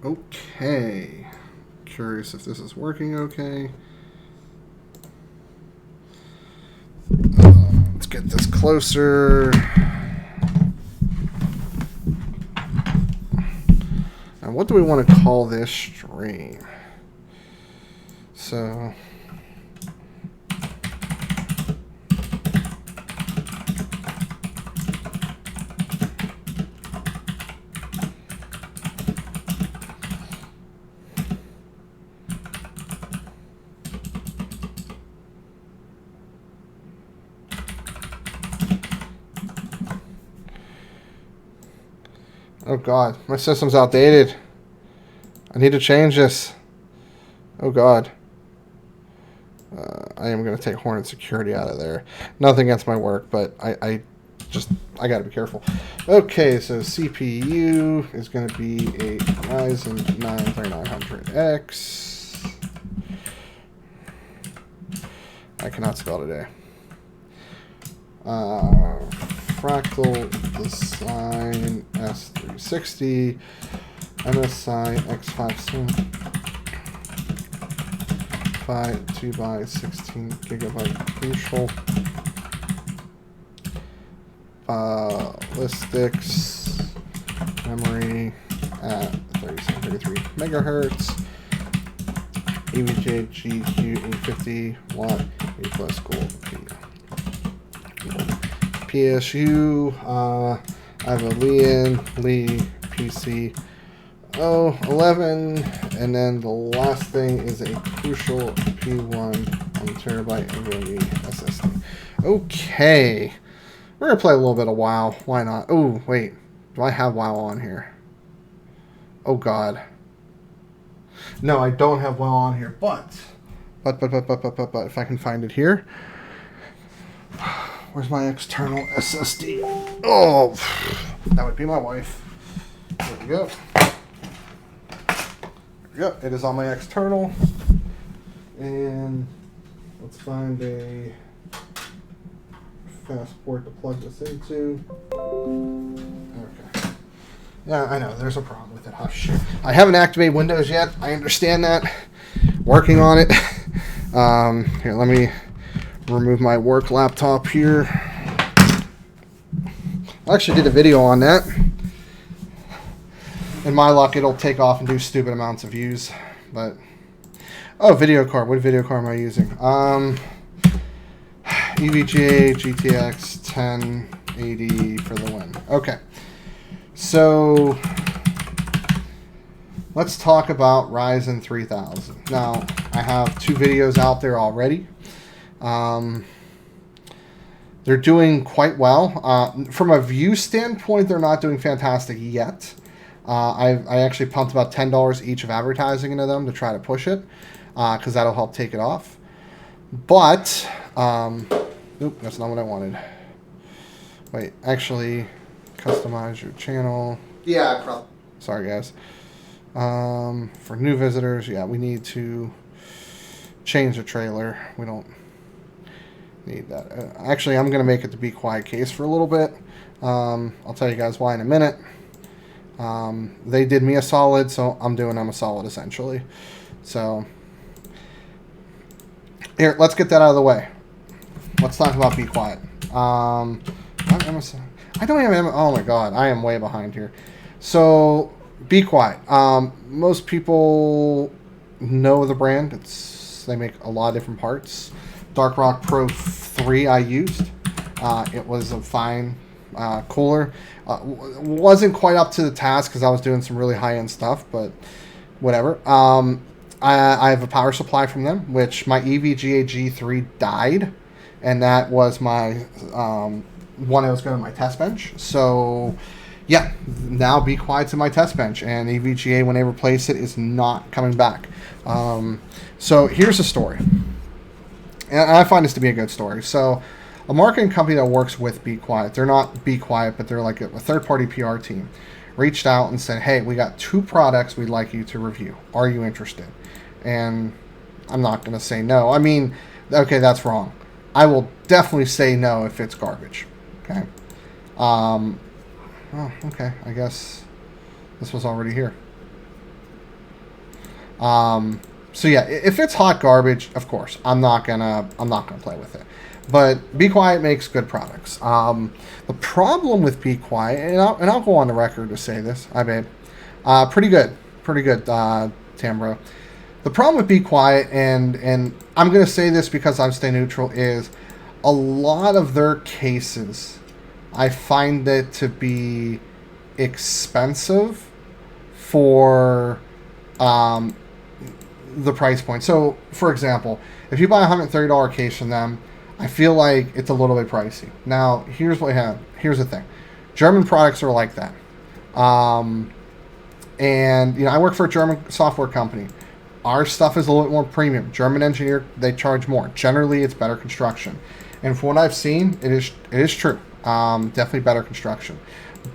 Okay. Curious if this is working okay. Let's get this closer. And what do we want to call this stream? So... Oh god, my system's outdated. I need to change this. Oh god. I am going to take Hornet Security out of there. Nothing against my work, but I got to be careful. Okay, so CPU is going to be a Ryzen 9 3900X. I cannot spell today. Fractal Design S36, MSI X57, 2x16 gigabyte crucial, Ballistics, memory at 33 megahertz, EVGA GQ 850 watt, A plus Gold PSU. I have a Lian Li PC-011, and then the last thing is a crucial P1 1TB NVME SSD. Okay, we're gonna play a little bit of WoW. Why not? Oh wait, do I have WoW on here? Oh god, no, I don't have WoW on here. But if I can find it here. Where's my external SSD? Oh, that would be my wife. There we go. There we go. It is on my external. And let's find a fast port to plug this into. Okay. Yeah, I know. There's a problem with it. Hush. I haven't activated Windows yet. I understand that. Working on it. Here, let me... remove my work laptop here. I actually did a video on that. In my luck, it'll take off and do stupid amounts of views. But oh, video card. What video card am I using? EVGA GTX 1080 for the win. Okay. So let's talk about Ryzen 3000. Now, I have 2 videos out there already. They're doing quite well. From a view standpoint, they're not doing fantastic yet. I actually pumped about $10 each of advertising into them to try to push it, because that'll help take it off. But, oop, that's not what I wanted. Wait, actually, customize your channel. Yeah, probably. Sorry, guys. For new visitors, yeah, we need to change the trailer. We don't need that. Actually, I'm going to make it the Be Quiet case for a little bit. I'll tell you guys why in a minute. They did me a solid, so I'm doing them a solid essentially. So here, let's get that out of the way. Let's talk about Be Quiet. I don't even. Oh my god, I am way behind here. So Be Quiet. Most people know the brand. They make a lot of different parts. Dark Rock Pro 3 I used. It was a fine cooler. Wasn't quite up to the task because I was doing some really high-end stuff, but whatever. I have a power supply from them, which my EVGA G3 died, and that was my one I was going to my test bench. So yeah, now Be Quiet's in my test bench, and EVGA, when they replace it, is not coming back. So here's the story. And I find this to be a good story. So a marketing company that works with Be Quiet, they're not Be Quiet, but they're like a third-party PR team, reached out and said, hey, we got 2 products we'd like you to review. Are you interested? And I'm not going to say no. I mean, okay, that's wrong. I will definitely say no if it's garbage. Okay? Oh, okay. I guess this was already here. So yeah, if it's hot garbage, of course, I'm not gonna play with it. But Be Quiet makes good products. The problem with Be Quiet, and I'll go on the record to say this, babe, pretty good, Tambro. The problem with Be Quiet, and I'm gonna say this because I'm stay neutral, is a lot of their cases, I find it to be expensive for the price point. So, for example, if you buy a $130 case from them, I feel like it's a little bit pricey. Now, here's the thing. German products are like that. And, you know, I work for a German software company. Our stuff is a little bit more premium. German engineer, they charge more. Generally, it's better construction. And from what I've seen, it is true. Definitely better construction.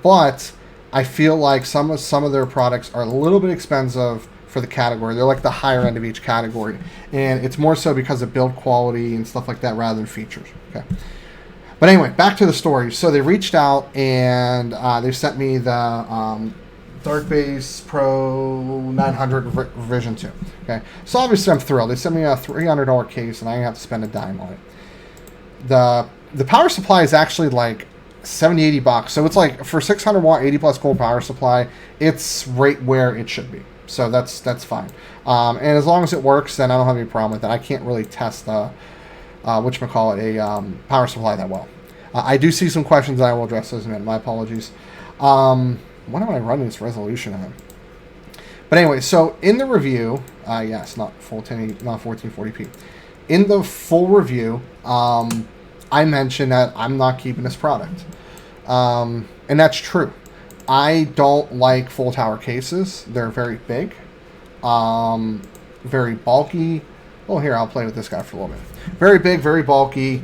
But I feel like some of their products are a little bit expensive for the category. They're like the higher end of each category. And it's more so because of build quality and stuff like that rather than features. Okay. But anyway, back to the story. So they reached out and they sent me the Dark Base Pro 900 Revision 2. Okay. So obviously I'm thrilled. They sent me a $300 case and I didn't have to spend a dime on it. The power supply is actually like $70-80. So it's like for 600 watt 80 plus gold power supply, it's right where it should be. So that's fine. And as long as it works, then I don't have any problem with that. I can't really test a power supply that well. I do see some questions that I will address those in a minute. My apologies. What am I running this resolution on? But anyway, so in the review, yes, not full 1080, not 1440p. In the full review, I mentioned that I'm not keeping this product. And that's true. I don't like full tower cases. They're very big, very bulky. Oh, here, I'll play with this guy for a little bit. Very big, very bulky,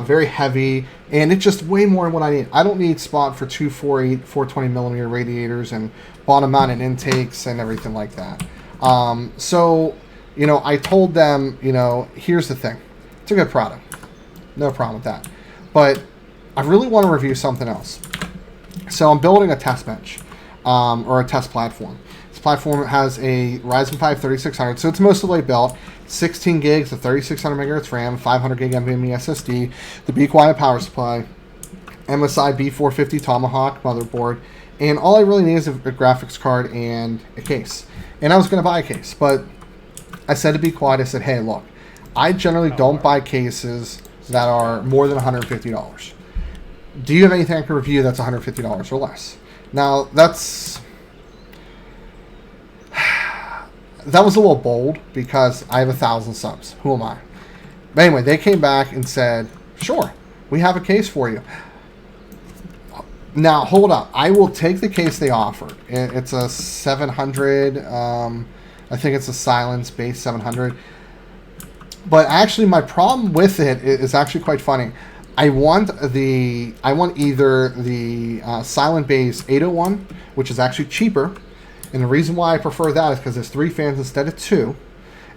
very heavy, and it's just way more than what I need. I don't need spot for two 420 millimeter radiators and bottom mounted intakes and everything like that. So, you know, I told them, you know, here's the thing. It's a good product. No problem with that. But I really want to review something else. So I'm building a test bench, or a test platform. This platform has a Ryzen 5 3600, so it's mostly built. 16 gigs of 3600 megahertz RAM, 500 gig NVMe SSD, the Be Quiet power supply, MSI B450 Tomahawk motherboard, and all I really need is a graphics card and a case. And I was going to buy a case, but I said to Be Quiet, I said, hey, look, I generally don't buy cases that are more than $150. Do you have anything I can review that's $150 or less? Now, that was a little bold because I have 1,000 subs. Who am I? But anyway, they came back and said, sure, we have a case for you. Now, hold up. I will take the case they offered. It's a 700. I think it's a Silence base 700. But actually, my problem with it is actually quite funny. I want either the Silent Base 801, which is actually cheaper, and the reason why I prefer that is because there's 3 fans instead of 2,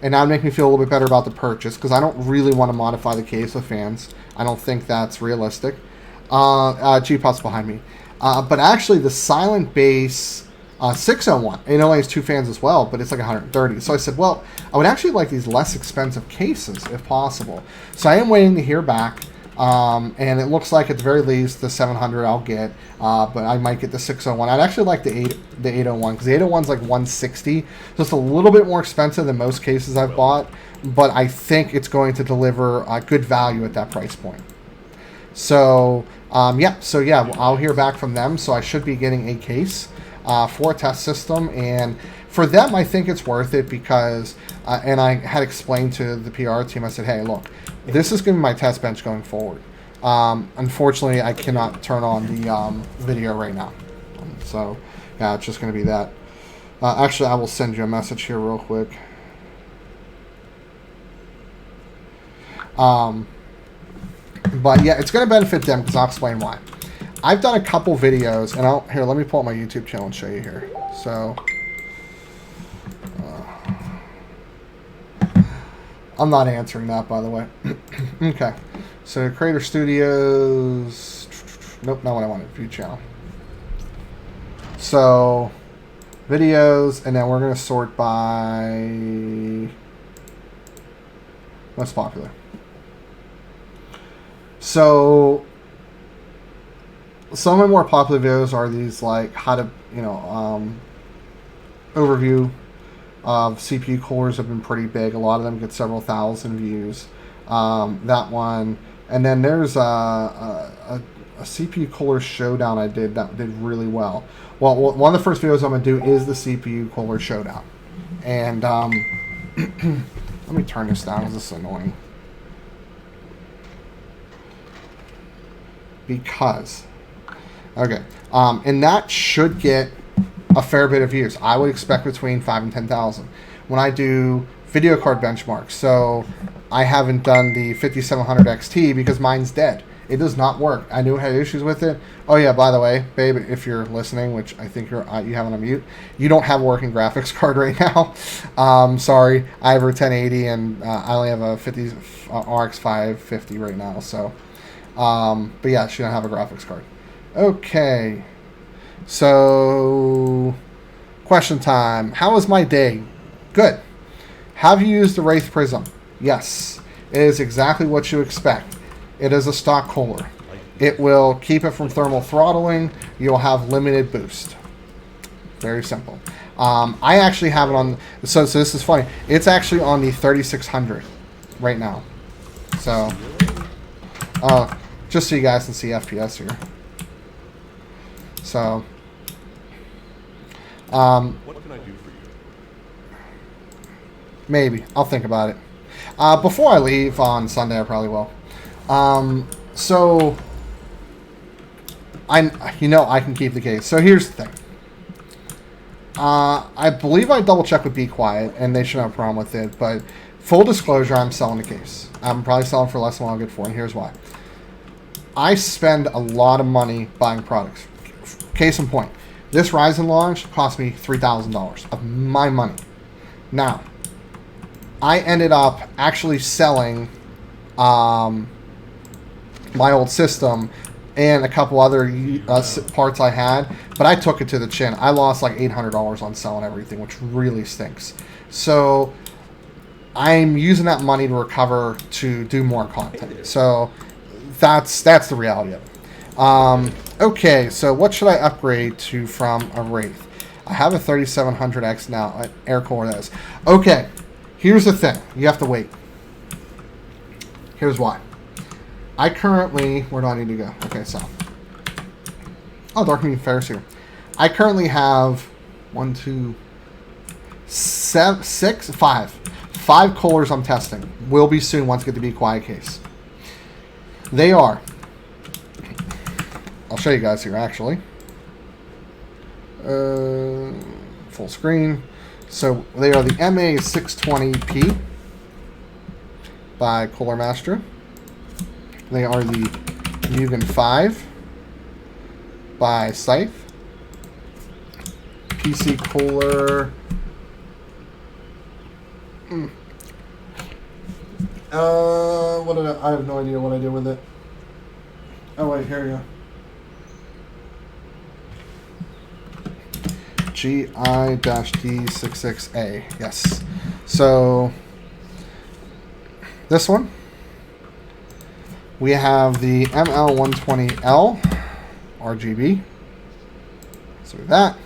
and that would make me feel a little bit better about the purchase, because I don't really want to modify the case with fans. I don't think that's realistic. G-Pot's behind me. But actually, the Silent Base 601, it only has 2 fans as well, but it's like 130. So I said, well, I would actually like these less expensive cases if possible. So I am waiting to hear back. And it looks like at the very least the 700 I'll get, but I might get the 601. I'd actually like the 801 because the 801 is like 160, so it's a little bit more expensive than most cases I've bought, but I think it's going to deliver good value at that price point. So yeah, I'll hear back from them. So I should be getting a case for a test system, and for them I think it's worth it because, and I had explained to the PR team, I said, hey, look, this is going to be my test bench going forward. Unfortunately, I cannot turn on the video right now. So, yeah, it's just going to be that. Actually, I will send you a message here real quick. But, yeah, it's going to benefit them because I'll explain why. I've done a couple videos, and here, let me pull up my YouTube channel and show you here. So, I'm not answering that, by the way. Okay. So, Creator Studios. Nope, not what I wanted. View channel. So, videos, and then we're going to sort by most popular. So some of my more popular videos are these, like how to, overview of CPU coolers have been pretty big. A lot of them get several thousand views. That one, and then there's a CPU cooler showdown I did that did really well. Well, one of the first videos I'm going to do is the CPU cooler showdown. And let me turn this down because this is annoying. Because, okay, and that should get a fair bit of views. I would expect between 5 and 10,000 when I do video card benchmarks. So I haven't done the 5700 XT because mine's dead. It does not work. I knew I had issues with it. Oh yeah, by the way, babe, if you're listening, which I think you have on mute, you don't have a working graphics card right now. Sorry, I have a 1080 and I only have a RX 550 right now. So, but yeah, she don't have a graphics card. Okay, so question time. How was my day? Good. Have you used the Wraith Prism? Yes. It is exactly what you expect. It is a stock cooler. It will keep it from thermal throttling. You'll have limited boost. Very simple. I actually have it on... So this is funny. It's actually on the 3600 right now. So, just so you guys can see FPS here. So, what can I do for you? Maybe. I'll think about it. Before I leave on Sunday, I probably will. So, I can keep the case. So here's the thing. I believe I double checked with Be Quiet, and they shouldn't have a problem with it. But full disclosure, I'm selling the case. I'm probably selling for less than what I'll get for, and here's why. I spend a lot of money buying products. Case in point, this Ryzen launch cost me $3,000 of my money. Now, I ended up actually selling my old system and a couple other parts I had, but I took it to the chin. I lost like $800 on selling everything, which really stinks. So I'm using that money to recover to do more content. So that's the reality of it. Okay, so what should I upgrade to from a Wraith? I have a 3700X now, an air cooler that is. Okay, here's the thing. You have to wait. Here's why. I currently... Where do I need to go? Okay, so... Oh, Dark Mean Fair's here. I currently have 1, 2, 7, 6, 5. 5 coolers I'm testing. Will be soon once I get the Be Quiet case. They are... I'll show you guys here, actually. Full screen. So, they are the MA620P by Cooler Master. They are the Mugen 5 by Scythe. PC cooler. What did I have no idea what I did with it. Oh wait, here we go. GI-D66A. Yes. So this one. We have the ML120L RGB. So that.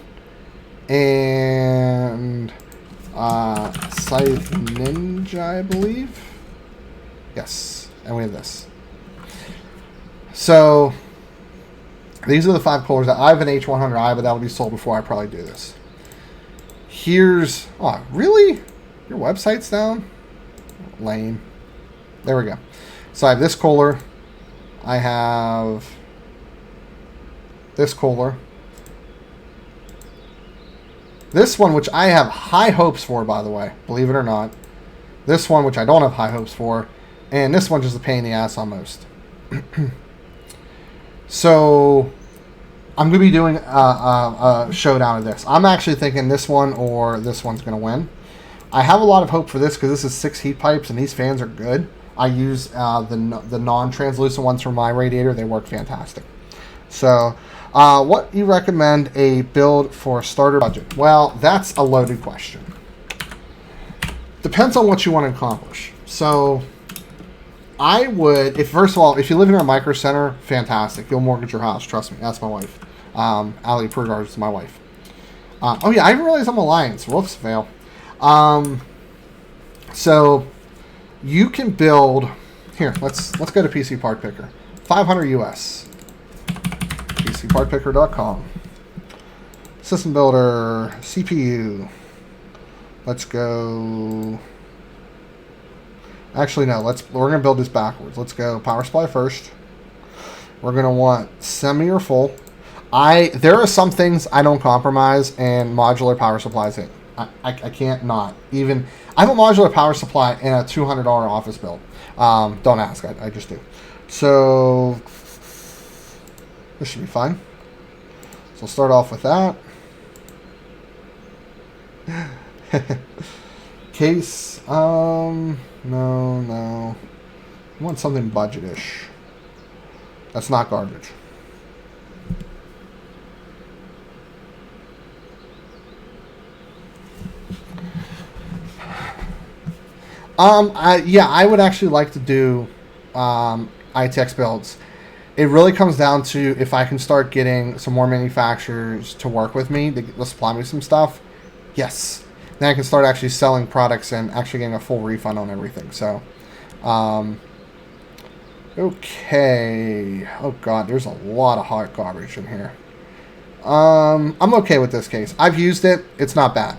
And Scythe Ninja, I believe. Yes. And we have this. So these are the 5 coolers. I have an H100i, but that will be sold before I probably do this. Here's... Oh, really? Your website's down? Lame. There we go. So I have this cooler. I have this cooler. This one, which I have high hopes for, by the way, believe it or not. This one, which I don't have high hopes for. And this one, just a pain in the ass almost. So I'm going to be doing a showdown of this. I'm actually thinking this one or this one's going to win. I have a lot of hope for this because this is 6 heat pipes and these fans are good. I use the non-translucent ones from my radiator. They work fantastic. So, what you recommend a build for starter budget? Well, that's a loaded question. Depends on what you want to accomplish. So, I would, first of all, if you live in a micro center, fantastic. You'll mortgage your house. Trust me. That's my wife. Ali Purgard is my wife. Oh yeah, I didn't realize I'm Alliance. Whoops, fail. So you can build here. Let's go to PC Part Picker. 500 US. PCPartPicker.com. System builder, CPU. Let's go. Actually, no. We're gonna build this backwards. Let's go power supply first. We're gonna want semi or full. There are some things I don't compromise, and modular power supplies it. I can't not. Even I have a modular power supply in a $200 office build. Don't ask. I just do. So this should be fine. So we'll start off with that. Case. No. I want something budgetish. That's not garbage. Yeah, I would actually like to do ITX builds. It really comes down to if I can start getting some more manufacturers to work with me to supply me some stuff. Yes, then I can start actually selling products and actually getting a full refund on everything. So, okay. Oh God, there's a lot of hot garbage in here. I'm okay with this case. I've used it. It's not bad.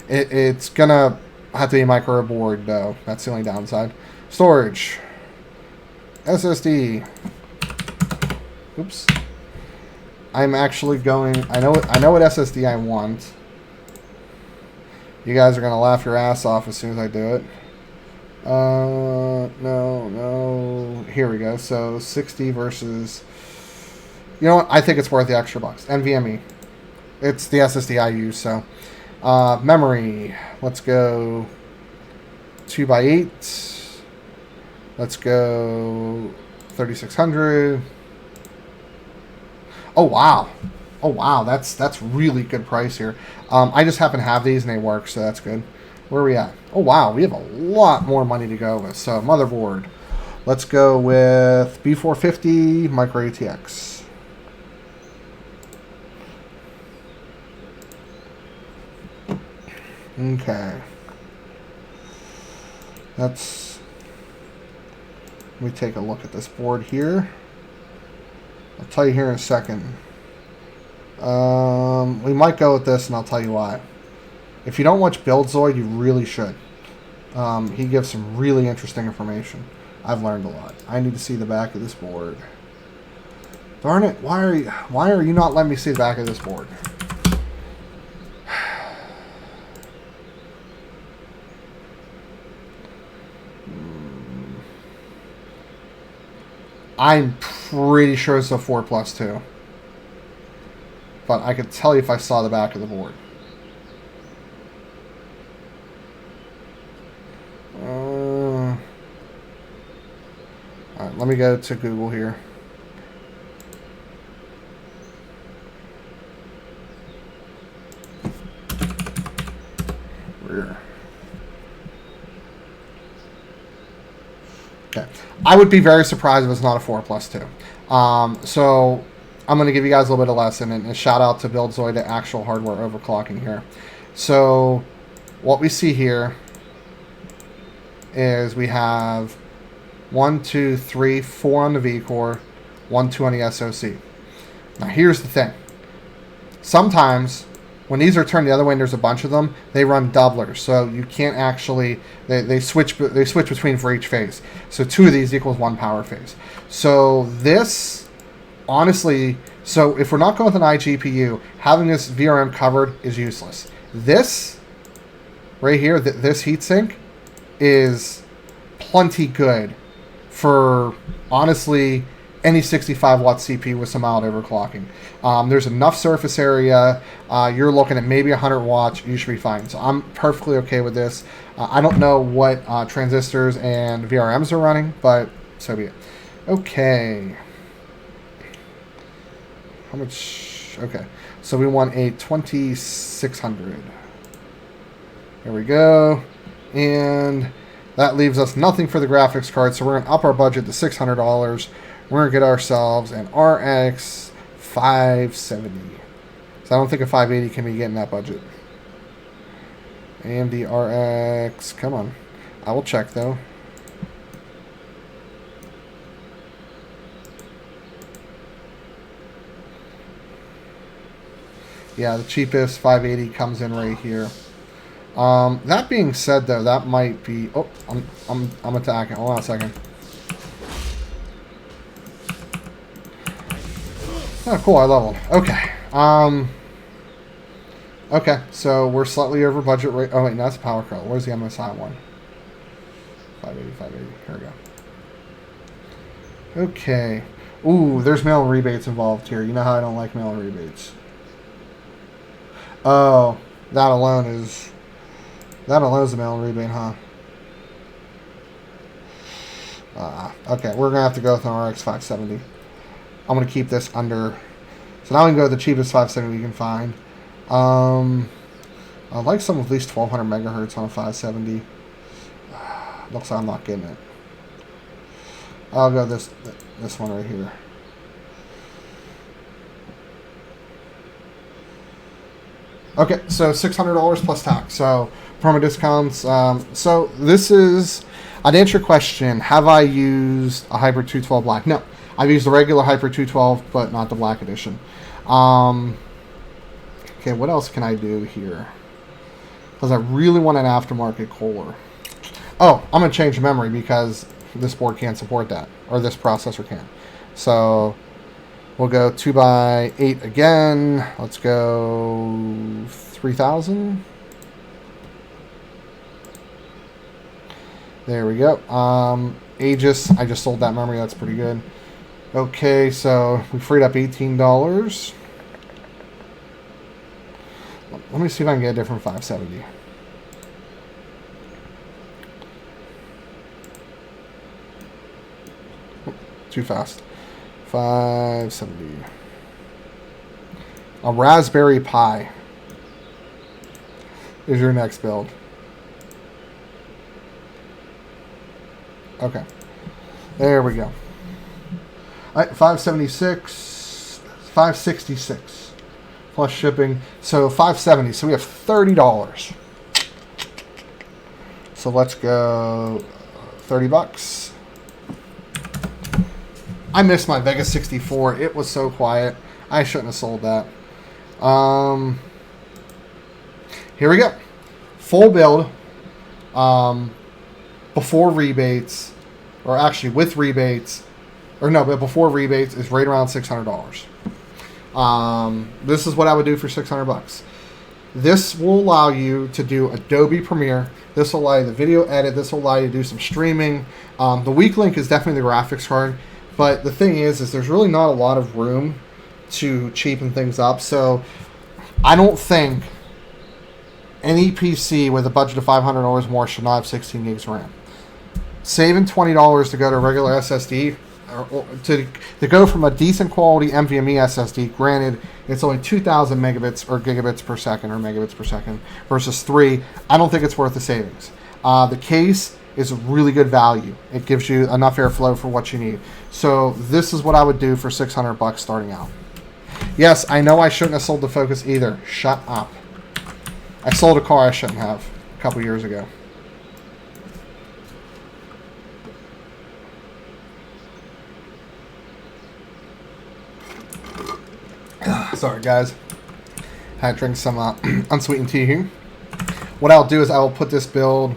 It's gonna have to be a micro board though. That's the only downside. Storage. SSD. Oops. I'm actually going. I know what SSD I want. You guys are gonna laugh your ass off as soon as I do it. No. Here we go. So 60 versus. You know what? I think it's worth the extra bucks. NVMe. It's the SSD I use. So memory. Let's go 2x8. Let's go 3600. Oh wow. That's really good price here. I just happen to have these and they work, so that's good. Where are we at? Oh wow, we have a lot more money to go with. So motherboard. Let's go with B450 micro GTX. Okay. Let me take a look at this board here. I'll tell you here in a second. We might go with this, and I'll tell you why. If you don't watch BuildZoid, you really should. He gives some really interesting information. I've learned a lot. I need to see the back of this board. Darn it! Why are you not letting me see the back of this board? I'm pretty sure it's a 4+2. But I could tell you if I saw the back of the board. Alright, let me go to Google here. Rear. Okay. I would be very surprised if it's not a 4+2. So I'm going to give you guys a little bit of lesson and a shout out to BuildZoid to actual hardware overclocking here. So what we see here is we have 1, 2, 3, 4 on the V-core, 1, 2 on the SoC. Now here's the thing. Sometimes when these are turned the other way and there's a bunch of them, they run doublers. So you can't actually, they switch between for each phase. So 2 of these equals 1 power phase. So this, honestly, so if we're not going with an iGPU, having this VRM covered is useless. This, right here, this heatsink is plenty good for, honestly, any 65-watt CPU with some mild overclocking. There's enough surface area. You're looking at maybe 100 watts. You should be fine. So I'm perfectly okay with this. I don't know what transistors and VRMs are running, but so be it. Okay. how much? Okay, so we want a 2600. There we go. And that leaves us nothing for the graphics card, so we're going to up our budget to $600. We're going to get ourselves an RX 570. So I don't think a 580 can be getting that budget. AMD RX, come on. I will check, though. Yeah, the cheapest 580 comes in right here. That being said, though, that might be... Oh, I'm attacking. Hold on a second. Oh, cool. I leveled. Okay. Okay, so we're slightly over budget rate. Oh, wait, no, that's a power curl. Where's the MSI one? 580, 580. Here we go. Okay. Ooh, there's mail rebates involved here. You know how I don't like mail rebates. Oh, that alone is a mail rebate, huh? Okay, we're gonna have to go with an RX 570. I'm gonna keep this under. So now we can go with the cheapest 570 we can find. I'd like some at least 1200 megahertz on a 570. Looks like I'm not getting it. I'll go this one right here. Okay, so $600 plus tax. So promo discounts. So this is, I'd answer your question. Have I used a Hyper 212 Black? No, I've used the regular Hyper 212, but not the Black Edition. Okay, what else can I do here? Because I really want an aftermarket Kohler. Oh, I'm going to change the memory because this board can't support that, or this processor can. So we'll go 2x8 again. Let's go 3000. There we go. Aegis, I just sold that memory. That's pretty good. Okay, so we freed up $18. Let me see if I can get a different 570. Too fast. 570. A Raspberry Pi is your next build. Okay. There we go. All right, 576, 566 plus shipping. So 570. So we have $30. So let's go $30. I missed my Vega 64. It was so quiet. I shouldn't have sold that. Here we go. Full build. Before rebates, or actually with rebates, or no, but before rebates is right around $600. This is what I would do for $600. This will allow you to do Adobe Premiere. This will allow you the video edit. This will allow you to do some streaming. The weak link is definitely the graphics card. But the thing is there's really not a lot of room to cheapen things up. So I don't think any PC with a budget of $500 more should not have 16 gigs of RAM. Saving $20 to go to a regular SSD, or to go from a decent quality NVMe SSD, granted it's only 2,000 megabits or gigabits per second or megabits per second versus 3, I don't think it's worth the savings. The case is really good value. It gives you enough airflow for what you need. So this is what I would do for $600 starting out. Yes, I know I shouldn't have sold the Focus either. Shut up. I sold a car I shouldn't have a couple years ago. Sorry, guys. I had to drink some unsweetened tea here. What I'll do is I will put this build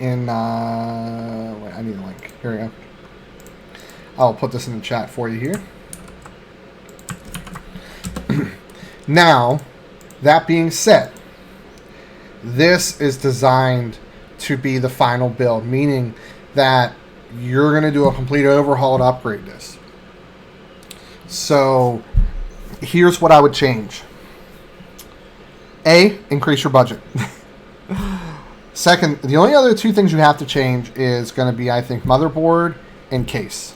in... wait, I need a link. Here we go. I'll put this in the chat for you here. Now, that being said, this is designed to be the final build, meaning that you're going to do a complete overhaul to upgrade this. So here's what I would change. A, increase your budget. Second, the only other two things you have to change is going to be, I think, motherboard and case.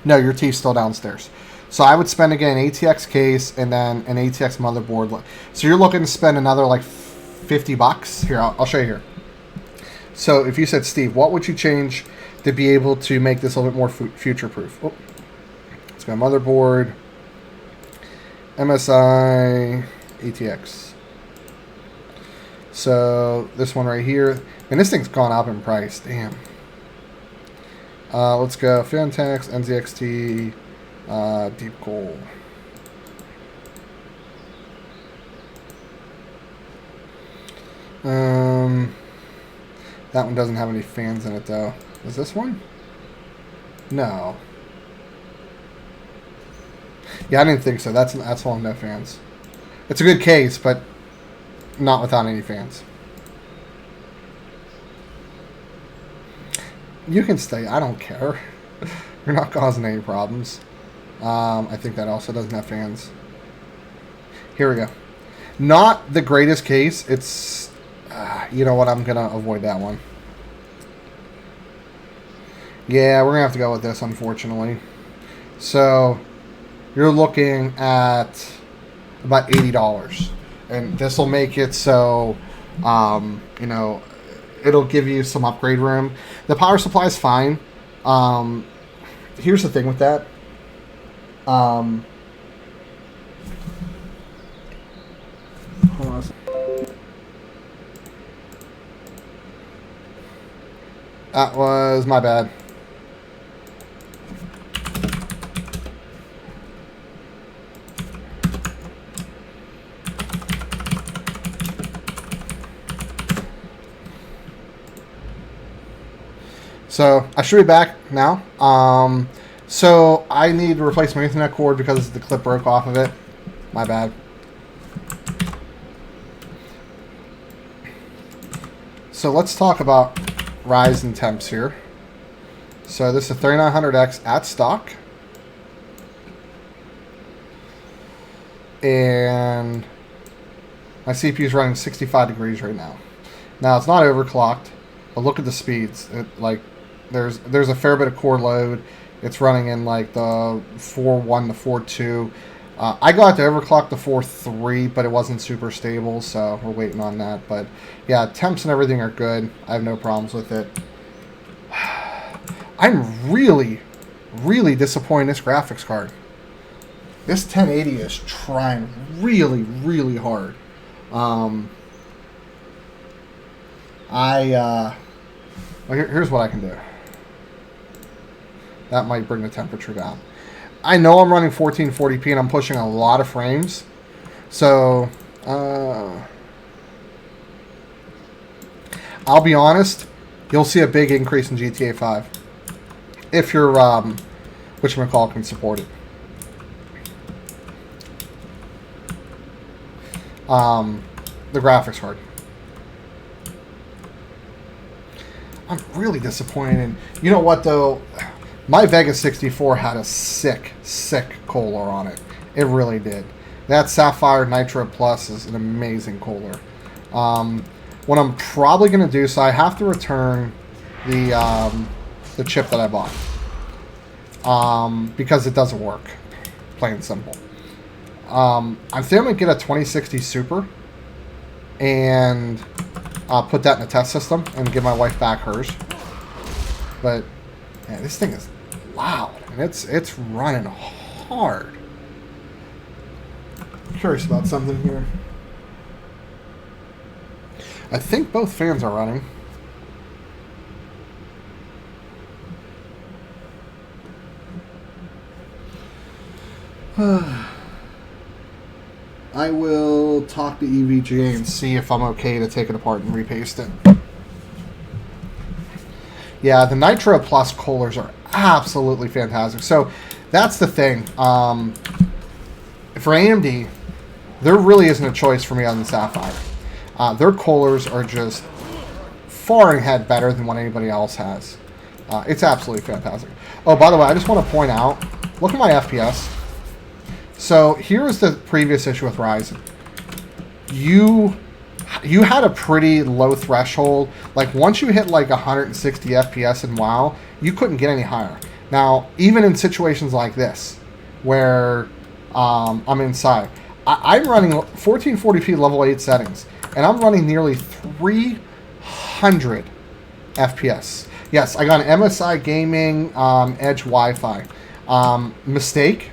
No, your TV's still downstairs. So I would spend again an ATX case and then an ATX motherboard. So you're looking to spend another like $50. Here, I'll show you here. So if you said, Steve, what would you change to be able to make this a little bit more future-proof? Oh, let's go motherboard, MSI, ATX. So this one right here, and this thing's gone up in price. Damn. Let's go Fantex, NZXT, Deep Cool. That one doesn't have any fans in it though. Is this one? No. Yeah, I didn't think so. That's one with no fans. It's a good case, but not without any fans. You can stay. I don't care. You're not causing any problems. I think that also doesn't have fans. Here we go. Not the greatest case. It's... you know what? I'm going to avoid that one. Yeah, we're going to have to go with this, unfortunately. So, you're looking at about $80. And this will make it so, you know, it'll give you some upgrade room. The power supply is fine. Here's the thing with that. Hold on. That was my bad. So I should be back now. So I need to replace my Ethernet cord because the clip broke off of it. My bad. So let's talk about Ryzen temps here. So this is a 3900X at stock. And my CPU is running 65 degrees right now. Now it's not overclocked, but look at the speeds. There's a fair bit of core load. It's running in like the 4.1 to 4.2. I got to overclock the 4.3, but it wasn't super stable, so we're waiting on that. But yeah, temps and everything are good. I have no problems with it. I'm really, really disappointed in this graphics card. This 1080 is trying really, really hard. Here's what I can do. That might bring the temperature down. I know I'm running 1440p and I'm pushing a lot of frames. So, I'll be honest, you'll see a big increase in GTA 5. If your, whatchamacallit can support it. The graphics card. I'm really disappointed in, you know what though? My Vega 64 had a sick cooler on it. It really did. That Sapphire Nitro Plus is an amazing cooler. What I'm probably going to do, so I have to return the chip that I bought. Because it doesn't work. Plain and simple. I think I'm going to get a 2060 Super and put that in a test system and give my wife back hers. But man, this thing is loud and it's running hard. Curious about something here. I think both fans are running. I will talk to EVGA and see if I'm okay to take it apart and repaste it. Yeah, the Nitro Plus coolers are absolutely fantastic. So that's the thing. For AMD, there really isn't a choice for me on the Sapphire. Their coolers are just far ahead better than what anybody else has. It's absolutely fantastic. Oh, by the way, I just want to point out, look at my FPS. So here's the previous issue with Ryzen. You had a pretty low threshold. Like once you hit like 160 FPS in WoW, you couldn't get any higher. Now, even in situations like this, where I'm inside, I'm running 1440p level 8 settings, and I'm running nearly 300 FPS. Yes, I got an MSI Gaming Edge Wi-Fi. Mistake,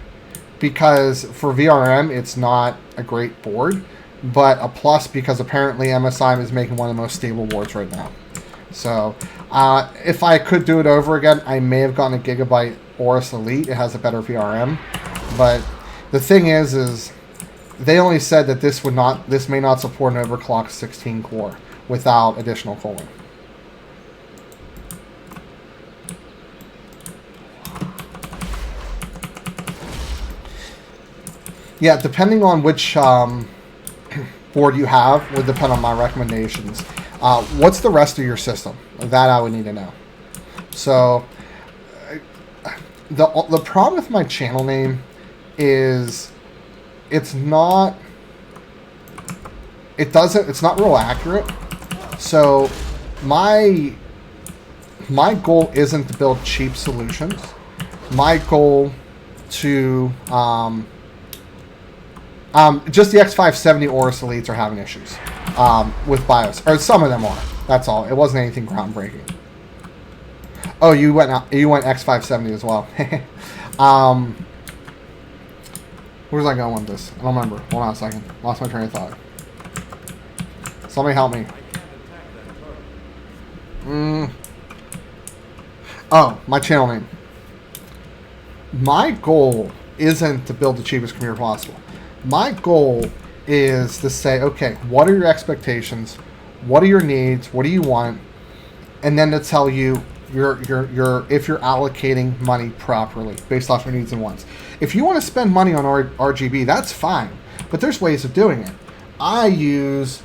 because for VRM, it's not a great board, but a plus because apparently MSI is making one of the most stable boards right now. So, if I could do it over again, I may have gotten a Gigabyte Aorus Elite. It has a better VRM, but the thing is they only said that this may not support an overclocked 16 core without additional cooling. Yeah, depending on which board you have would depend on my recommendations. What's the rest of your system? That I would need to know. So, the problem with my channel name is it's not real accurate. So, my goal isn't to build cheap solutions. My goal to just the X570 Aorus Elites are having issues with BIOS, or some of them are. That's all. It wasn't anything groundbreaking. Oh, you went X570 as well. Where was I going with this? I don't remember. Hold on a second. Lost my train of thought. Somebody help me. Oh, my channel name. My goal isn't to build the cheapest computer possible. My goal is to say, okay, what are your expectations? What are your needs? What do you want? And then to tell you if you're allocating money properly based off your needs and wants. If you want to spend money on RGB, that's fine, but there's ways of doing it. I use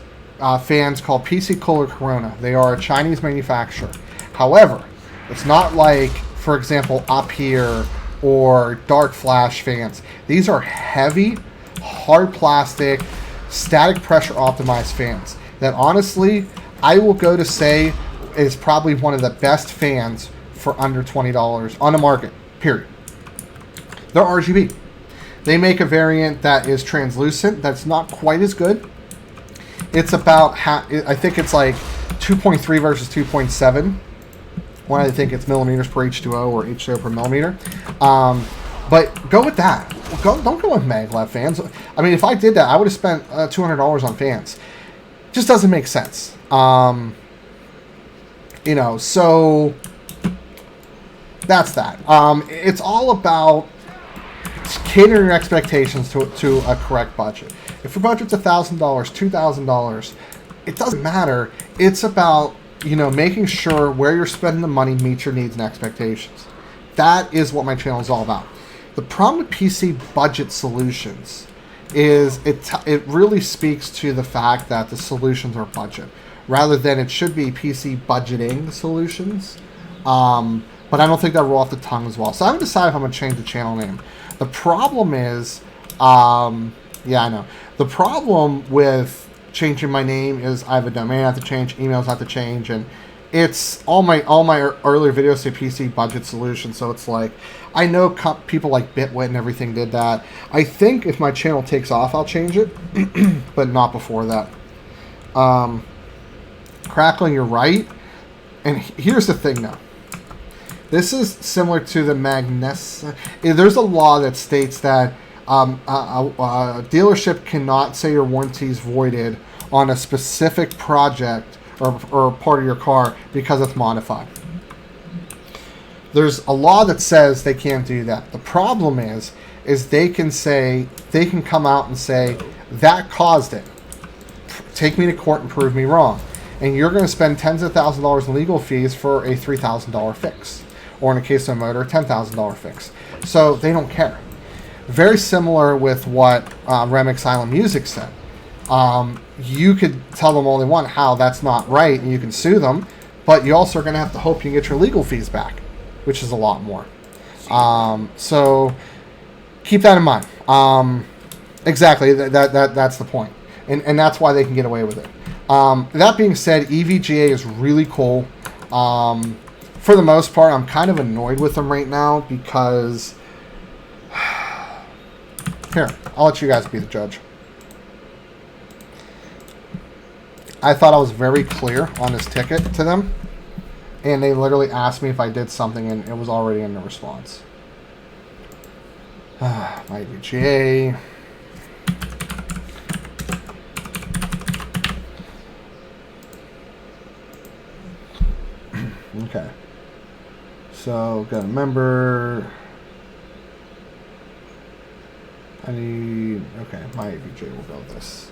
fans called PC Cooler Corona. They are a Chinese manufacturer. However, it's not like, for example, Up Here or Dark Flash fans. These are heavy, hard plastic, static pressure optimized fans that honestly I will go to say is probably one of the best fans for under $20 on the market, period. They're RGB. They make a variant that is translucent that's not quite as good. It's about, I think it's like 2.3 versus 2.7. When I think it's millimeters per H2O or H2O per millimeter. But go with that. Don't go with maglev fans. I mean, if I did that, I would have spent $200 on fans. Just doesn't make sense. You know, so that's that. It's all about catering your expectations to a correct budget. If your budget's $1,000, $2,000, it doesn't matter. It's about, you know, making sure where you're spending the money meets your needs and expectations. That is what my channel is all about. The problem with PC budget solutions is it really speaks to the fact that the solutions are budget, rather than it should be PC budgeting solutions. But I don't think that roll off the tongue as well. So I haven't decided if I'm going to change the channel name. The problem is, yeah, I know. The problem with changing my name is I have a domain I have to change, emails I have to change, and it's all my earlier videos say PC budget solution. So it's like, I know people like Bitwit and everything did that. I think if my channel takes off, I'll change it, but not before that. Crackling, you're right. And here's the thing, though. This is similar to the There's a law that states that a dealership cannot say your warranty is voided on a specific project or part of your car because it's modified. There's a law that says they can't do that. The problem is they can come out and say that caused it. Take me to court and prove me wrong. And you're going to spend tens of thousands of dollars in legal fees for a $3,000 fix. Or in a case of a motor, a $10,000 fix. So they don't care. Very similar with what Remix Island Music said. You could tell them all they want how that's not right, and you can sue them, but you also are going to have to hope you can get your legal fees back, which is a lot more. So keep that in mind. Exactly, that's the point. And that's why they can get away with it. That being said, EVGA is really cool. for the most part, I'm kind of annoyed with them right now because... Here, I'll let you guys be the judge. I thought I was very clear on this ticket to them, and they literally asked me if I did something, and it was already in the response. My EVGA. Okay. So, got a member. I need... Okay, my EVGA will go with this.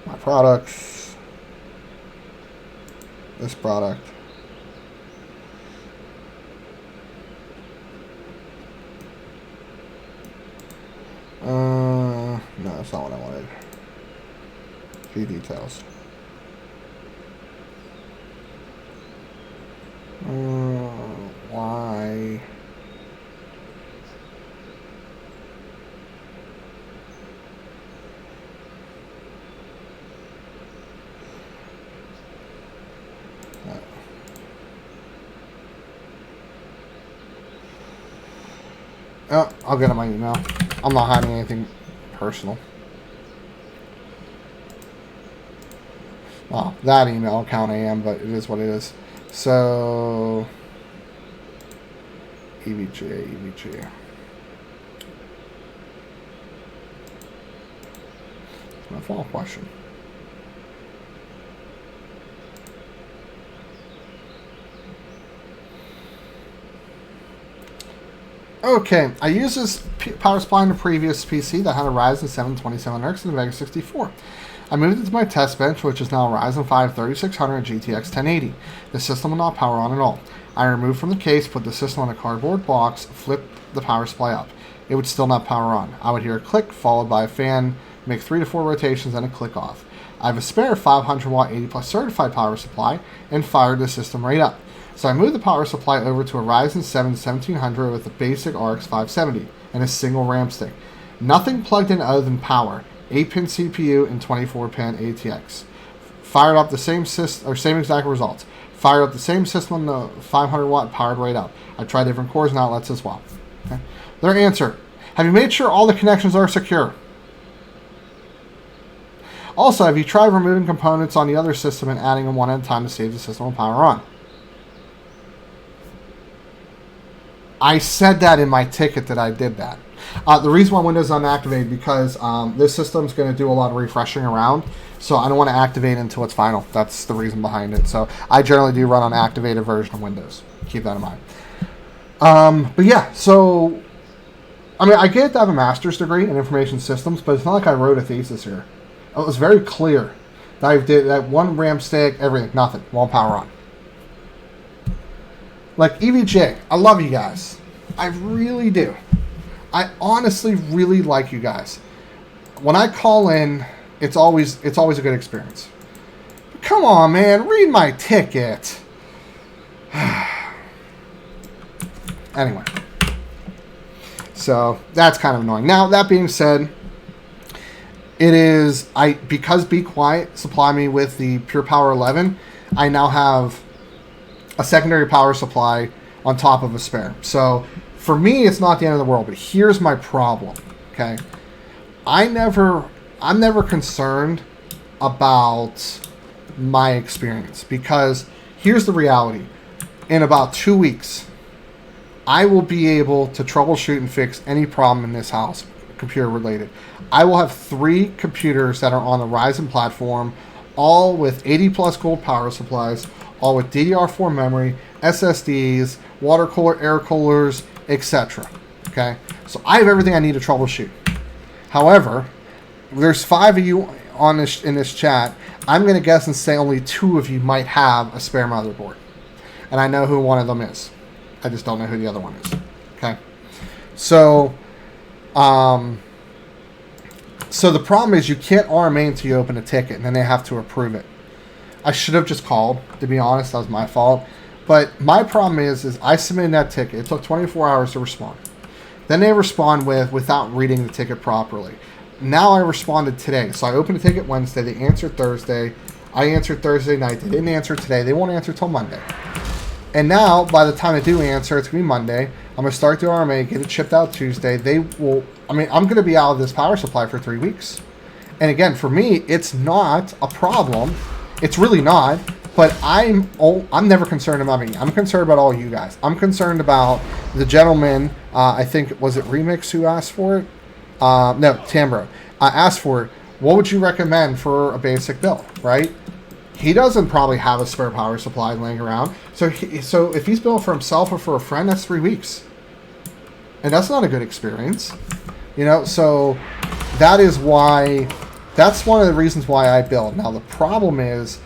My products. This product. No, that's not what I wanted. Few details. Why? Oh, I'll get on my email. I'm not hiding anything personal. Well, that email account I am, but it is what it is. So, EVGA. My follow-up question. Okay, I used this power supply in the previous PC that had a Ryzen 7 2700X and a EVGA 64. I moved it to my test bench, which is now a Ryzen 5 3600 GTX 1080. The system will not power on at all. I removed from the case, put the system on a cardboard box, flipped the power supply up. It would still not power on. I would hear a click, followed by a fan, make 3 to 4 rotations, and a click off. I have a spare 500 watt 80 plus certified power supply and fired the system right up. So I moved the power supply over to a Ryzen 7 1700 with a basic RX 570 and a single RAM stick. Nothing plugged in other than power, 8-pin CPU and 24-pin ATX. Fired up the same exact results. Fired up the same system on the 500 watt, powered right up. I tried different cores and outlets as well. Okay. Their answer: have you made sure all the connections are secure? Also, have you tried removing components on the other system and adding them one at a time to save the system and power on? I said that in my ticket that I did that. The reason why Windows is unactivated because this system's going to do a lot of refreshing around, so I don't want to activate it until it's final. That's the reason behind it. So I generally do run on an activated version of Windows. Keep that in mind. But yeah, so I mean, I get to have a master's degree in information systems, but it's not like I wrote a thesis here. It was very clear that I did that one RAM stick, everything, nothing, won't power on. Like EVGA, I love you guys. I really do. I honestly really like you guys. When I call in, it's always a good experience. But come on, man, read my ticket. Anyway, so that's kind of annoying. Now that being said, it is because Be Quiet supplied me with the Pure Power 11. I now have a secondary power supply on top of a spare. So for me, it's not the end of the world, but here's my problem, okay? I'm never concerned about my experience because here's the reality. In about 2 weeks, I will be able to troubleshoot and fix any problem in this house, computer related. I will have 3 computers that are on the Ryzen platform, all with 80 plus gold power supplies, all with DDR4 memory, SSDs, water cooler, air coolers, etc. Okay, so I have everything I need to troubleshoot. However, there's 5 of you on in this chat. I'm going to guess and say only 2 of you might have a spare motherboard, and I know who one of them is. I just don't know who the other one is. Okay, so so the problem is you can't RMA until you open a ticket, and then they have to approve it. I should have just called, to be honest. That was my fault. But my problem is I submitted that ticket. It took 24 hours to respond. Then they respond without reading the ticket properly. Now I responded today. So I opened the ticket Wednesday. They answered Thursday. I answered Thursday night. They didn't answer today. They won't answer till Monday. And now, by the time they do answer, it's going to be Monday. I'm going to start the RMA, get it shipped out Tuesday. They will, I mean, I'm going to be out of this power supply for 3 weeks. And again, for me, it's not a problem. It's really not. But I'm never concerned about me. I'm concerned about all you guys. I'm concerned about the gentleman, I think, was it Remix who asked for it? No, Tambro. Asked for it. What would you recommend for a basic build, right? He doesn't probably have a spare power supply laying around. So if he's building for himself or for a friend, that's 3 weeks. And that's not a good experience. You know, so that is why, that's one of the reasons why I build. Now, the problem is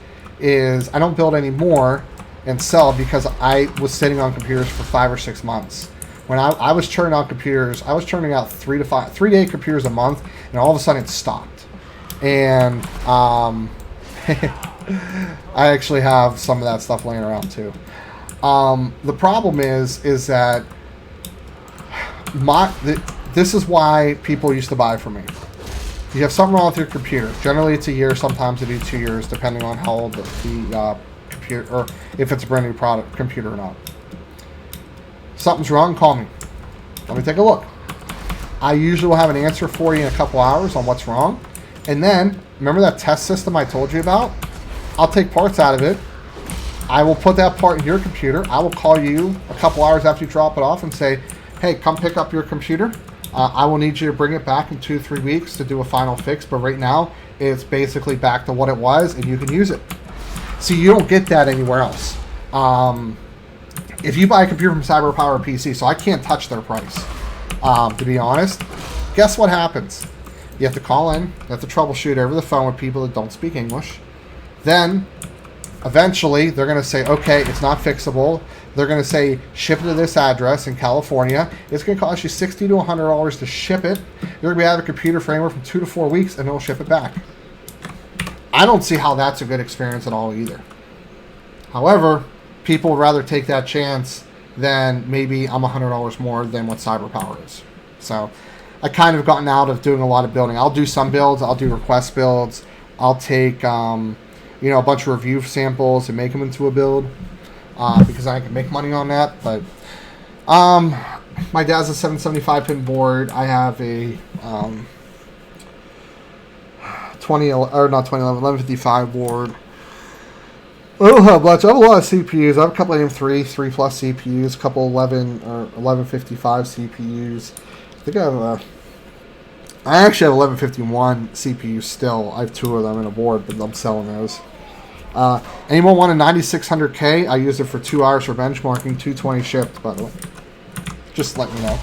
I don't build anymore and sell because I was sitting on computers for 5 or 6 months. When I was churning out computers, I was churning out 3-day computers a month, and all of a sudden it stopped. And I actually have some of that stuff laying around too. The problem is that this is why people used to buy from me. You have something wrong with your computer. Generally, it's a year. Sometimes it be 2 years, depending on how old the computer, or if it's a brand new product computer or not. Something's wrong, call me. Let me take a look. I usually will have an answer for you in a couple hours on what's wrong. And then, remember that test system I told you about? I'll take parts out of it. I will put that part in your computer. I will call you a couple hours after you drop it off and say, hey, come pick up your computer. I will need you to bring it back in 2-3 weeks to do a final fix. But right now, it's basically back to what it was, and you can use it. See, you don't get that anywhere else. If you buy a computer from CyberPower PC, so I can't touch their price, to be honest, guess what happens? You have to call in, you have to troubleshoot over the phone with people that don't speak English. Then, eventually, they're going to say, okay, it's not fixable. They're going to say, ship it to this address in California. It's going to cost you $60 to $100 to ship it. You're going to be out of a computer for anywhere from 2 to 4 weeks, and they'll ship it back. I don't see how that's a good experience at all either. However, people would rather take that chance than maybe I'm $100 more than what CyberPower is. So I kind of gotten out of doing a lot of building. I'll do some builds. I'll do request builds. I'll take a bunch of review samples and make them into a build because I can make money on that. But my dad's a 775-pin board. I have a 1155 board. I don't have much. I have a lot of CPUs. I have a couple of M3 3+ CPUs, a couple 1155 CPUs. I think I actually have 1151 CPUs still. I have 2 of them in a board, but I'm selling those. Anyone want a 9600K? I use it for 2 hours for benchmarking. 220 shipped, by the way. Just let me know.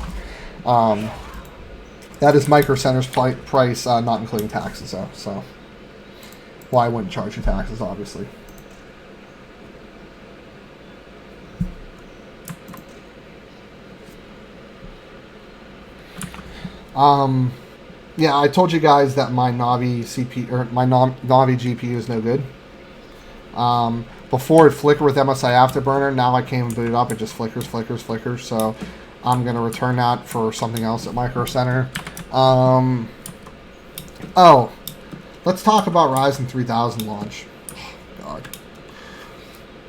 That is Micro Center's price, not including taxes, though. So, well, I wouldn't charge you taxes, obviously. Yeah, I told you guys that my Navi CPU or my Navi GPU is no good. Before it flickered with MSI Afterburner, now I can't even boot it up. It just flickers. So I'm gonna return that for something else at Micro Center. Oh, let's talk about Ryzen 3000 launch. Oh, God.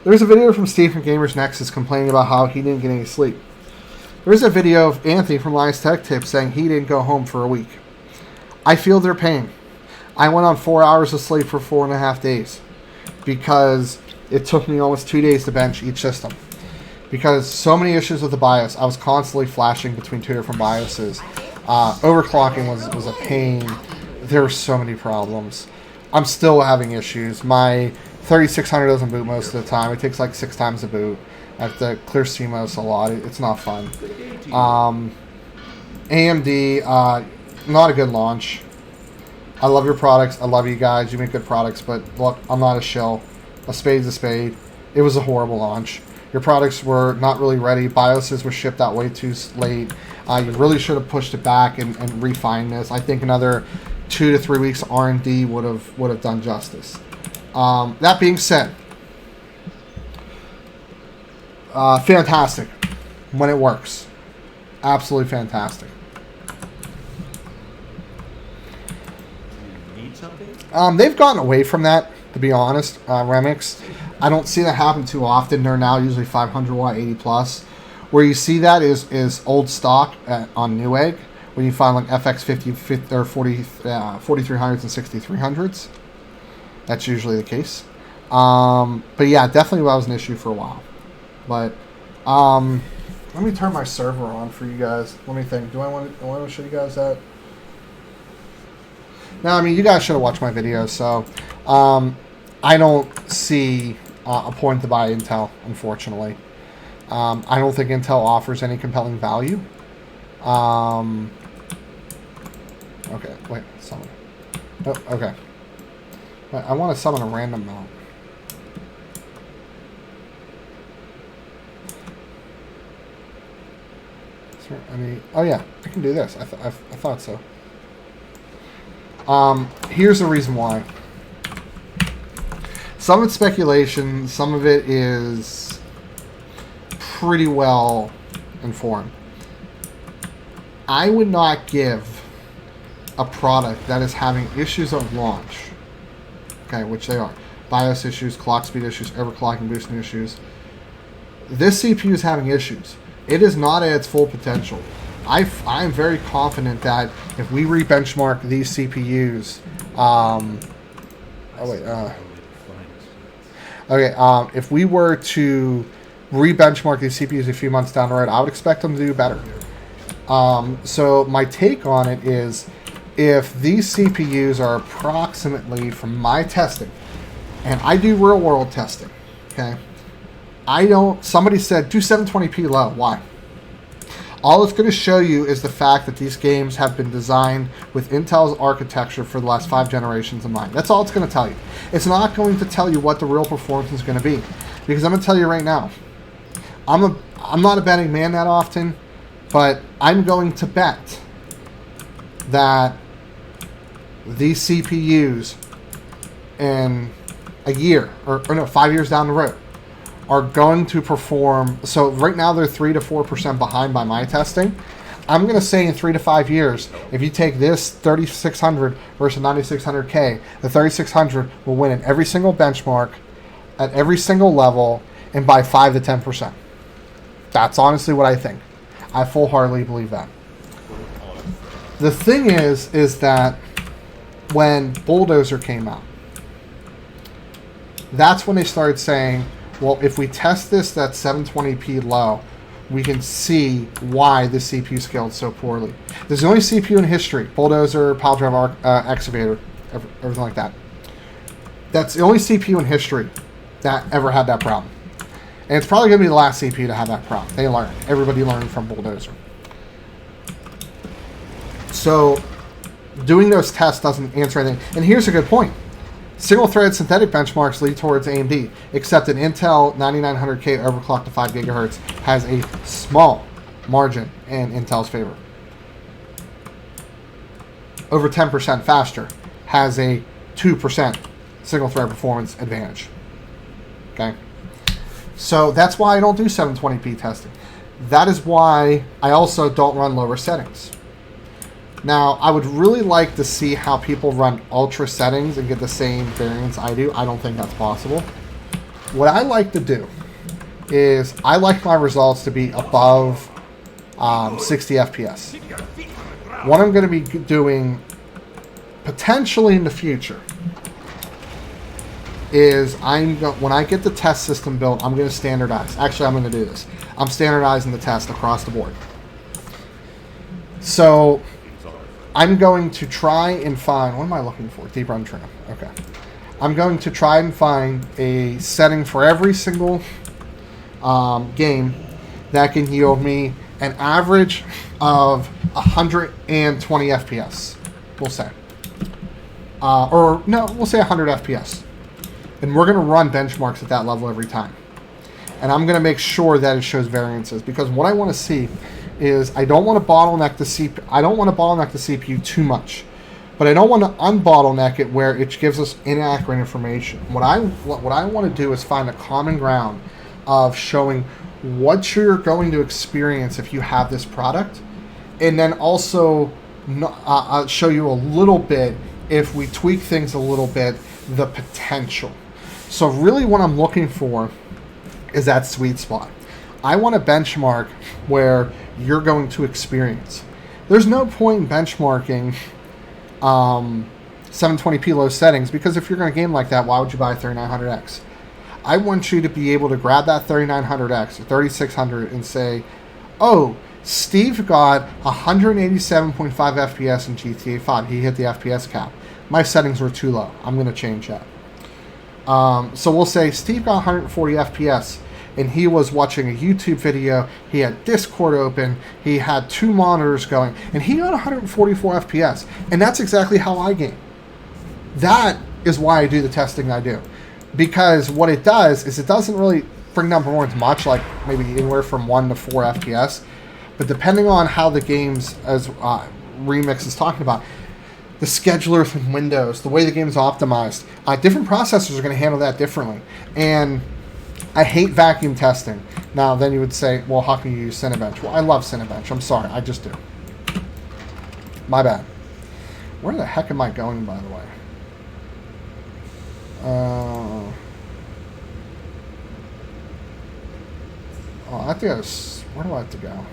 There's a video from Steve from Gamers Nexus complaining about how he didn't get any sleep. There's a video of Anthony from Lian's Tech Tips saying he didn't go home for a week. I feel their pain. I went on 4 hours of sleep for 4.5 days because it took me almost 2 days to bench each system. Because so many issues with the BIOS. I was constantly flashing between 2 different BIOSes. Overclocking was a pain. There were so many problems. I'm still having issues. My 3600 doesn't boot most of the time. It takes like 6 times to boot. I have to clear CMOS a lot. It's not fun. AMD, not a good launch. I love your products. I love you guys. You make good products. But look, I'm not a shill. A spade's a spade. It was a horrible launch. Your products were not really ready. BIOSes were shipped out way too late. You really should have pushed it back and refined this. I think another 2 to 3 weeks R&D would have done justice. That being said, fantastic when it works. Absolutely fantastic. Need something? They've gotten away from that. to be honest. Remix, I don't see that happen too often. They're now usually 500 watt 80 plus. Where you see that is old stock on Newegg, when you find like FX 50 or 4300s and 6300s. That's usually the case. But yeah, definitely that was an issue for a while. But let me turn my server on for you guys. Let me think. Do I want to show you guys that? No, I mean, you guys should have watched my video, so I don't see a point to buy Intel, unfortunately. I don't think Intel offers any compelling value. Okay, wait, summon. Oh, okay. I want to summon a random mount. Oh yeah, I can do this. I thought so. Here's the reason why. Some of it's speculation, some of it is pretty well informed. I would not give a product that is having issues at launch, okay, which they are, BIOS issues, clock speed issues, overclocking, boosting issues. This CPU is having issues. It is not at its full potential. I'm very confident that if we re-benchmark these CPUs, if we were to re-benchmark these CPUs a few months down the road, I would expect them to do better. So my take on it is, if these CPUs are approximately, from my testing, and I do real world testing, okay, somebody said do 720p low. Why? All it's going to show you is the fact that these games have been designed with Intel's architecture for the last 5 generations in mind. That's all it's going to tell you. It's not going to tell you what the real performance is going to be. Because I'm going to tell you right now, I'm not a betting man that often, but I'm going to bet that these CPUs in a year, or no, 5 years down the road, are going to perform. So right now they're 3 to 4% behind by my testing. I'm going to say in 3 to 5 years, if you take this 3600 versus 9600K, the 3600 will win in every single benchmark, at every single level, and by 5 to 10%. That's honestly what I think. I full-heartedly believe that. The thing is that when Bulldozer came out, that's when they started saying, well, if we test this at 720p low, we can see why the CPU scaled so poorly. This is the only CPU in history, Bulldozer, PileDrive, Excavator, everything like that. That's the only CPU in history that ever had that problem. And it's probably going to be the last CPU to have that problem. They learned. Everybody learned from Bulldozer. So doing those tests doesn't answer anything. And here's a good point. Single-thread synthetic benchmarks lead towards AMD, except an Intel 9900K overclocked to 5 GHz has a small margin in Intel's favor. Over 10% faster has a 2% single-thread performance advantage. Okay? So that's why I don't do 720p testing. That is why I also don't run lower settings. Now, I would really like to see how people run ultra settings and get the same variance I do. I don't think that's possible. What I like to do is I like my results to be above 60 FPS. What I'm going to be doing potentially in the future is when I get the test system built, I'm going to standardize. Actually, I'm going to do this. I'm standardizing the test across the board. So I'm going to try and find, what am I looking for? Deep run trim. Okay. I'm going to try and find a setting for every single game that can yield me an average of 120 FPS, we'll say. Or no, we'll say 100 FPS. And we're going to run benchmarks at that level every time. And I'm going to make sure that it shows variances, because what I want to see is I don't want to bottleneck the CPU. I don't want to bottleneck the CPU too much, but I don't want to unbottleneck it where it gives us inaccurate information. What I want to do is find a common ground of showing what you're going to experience if you have this product, and then also show you a little bit if we tweak things a little bit, the potential. So really what I'm looking for is that sweet spot. I want a benchmark where you're going to experience. There's no point in benchmarking 720p low settings, because if you're going to game like that, why would you buy a 3900X? I want you to be able to grab that 3900X or 3600 and say, oh, Steve got 187.5 FPS in GTA 5. He hit the FPS cap. My settings were too low. I'm going to change that. So we'll say Steve got 140 FPS and he was watching a YouTube video. He had Discord open. He had 2 monitors going and he got 144 FPS. And that's exactly how I game. That is why I do the testing I do. Because what it does is it doesn't really bring down performance much, like maybe anywhere from 1 to 4 FPS. But depending on how the game's, as Remix is talking about, the scheduler from Windows, the way the game is optimized, different processors are going to handle that differently. And I hate vacuum testing. Now, then you would say, well, how can you use Cinebench? Well, I love Cinebench. I'm sorry. I just do. My bad. Where the heck am I going, by the way? I think I was... Where do I have to go?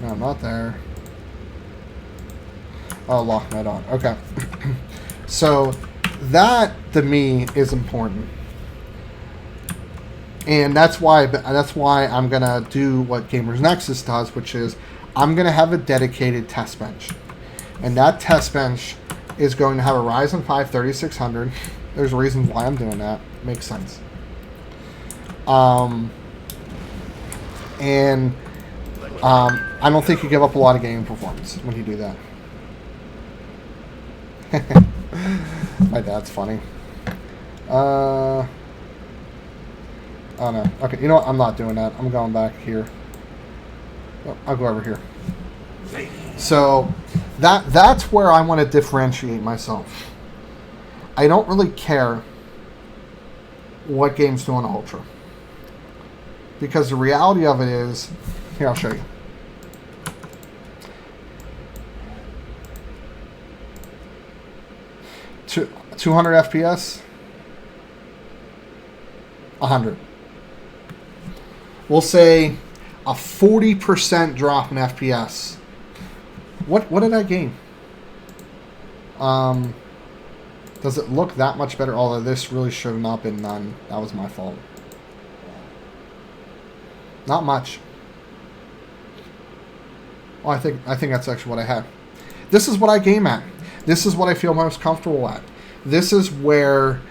No, I'm not there. Oh, lock that on. Okay. So, that, to me, is important. And that's why I'm going to do what Gamers Nexus does, which is I'm going to have a dedicated test bench. And that test bench is going to have a Ryzen 5 3600. There's reasons why I'm doing that. Makes sense. I don't think you give up a lot of gaming performance when you do that. My dad's funny. Oh no. Okay, you know what? I'm not doing that. I'm going back here. Oh, I'll go over here. So that's where I want to differentiate myself. I don't really care what games do on Ultra. Because the reality of it is, here, I'll show you. Two, 200 FPS, 100. We'll say a 40% drop in FPS. What did I gain? Does it look that much better? Although this really should have not been none. That was my fault. Not much. Oh, I think that's actually what I had. This is what I game at. This is what I feel most comfortable at. This is where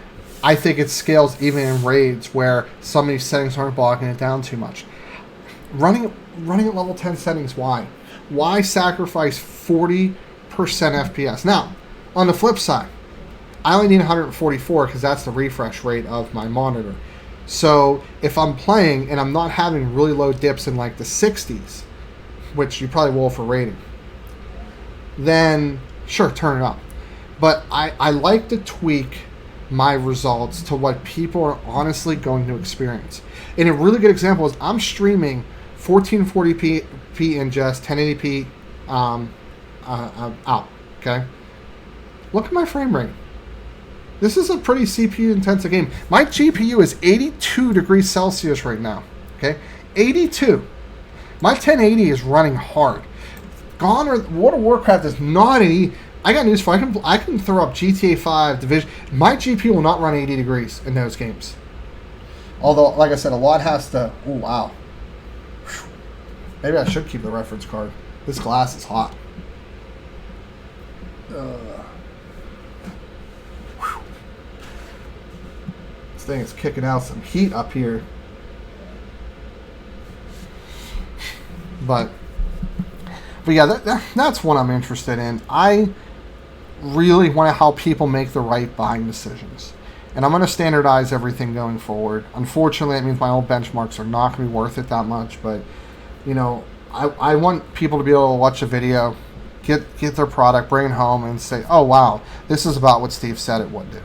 I think it scales even in raids where some of these settings aren't bogging it down too much. Running at level 10 settings, why? Why sacrifice 40% FPS? Now, on the flip side, I only need 144 because that's the refresh rate of my monitor. So if I'm playing and I'm not having really low dips in like the 60s, which you probably will for rating, then sure, turn it up. But I like to tweak my results to what people are honestly going to experience. And a really good example is I'm streaming 1440p ingest, 1080p out. Okay, look at my frame rate. This is a pretty CPU intensive game. My GPU is 82 degrees Celsius right now. Okay, 82. My 1080 is running hard. World of Warcraft is not an I got news for you. I can throw up GTA 5 Division. My GPU will not run 80 degrees in those games. Although, like I said, a lot has to... Oh, wow. Whew. Maybe I should keep the reference card. This glass is hot. This thing is kicking out some heat up here. But yeah, that's what I'm interested in. I really want to help people make the right buying decisions. And I'm going to standardize everything going forward. Unfortunately, that means my old benchmarks are not going to be worth it that much. But, you know, I want people to be able to watch a video, get their product, bring it home, and say, oh, wow, this is about what Steve said it would do.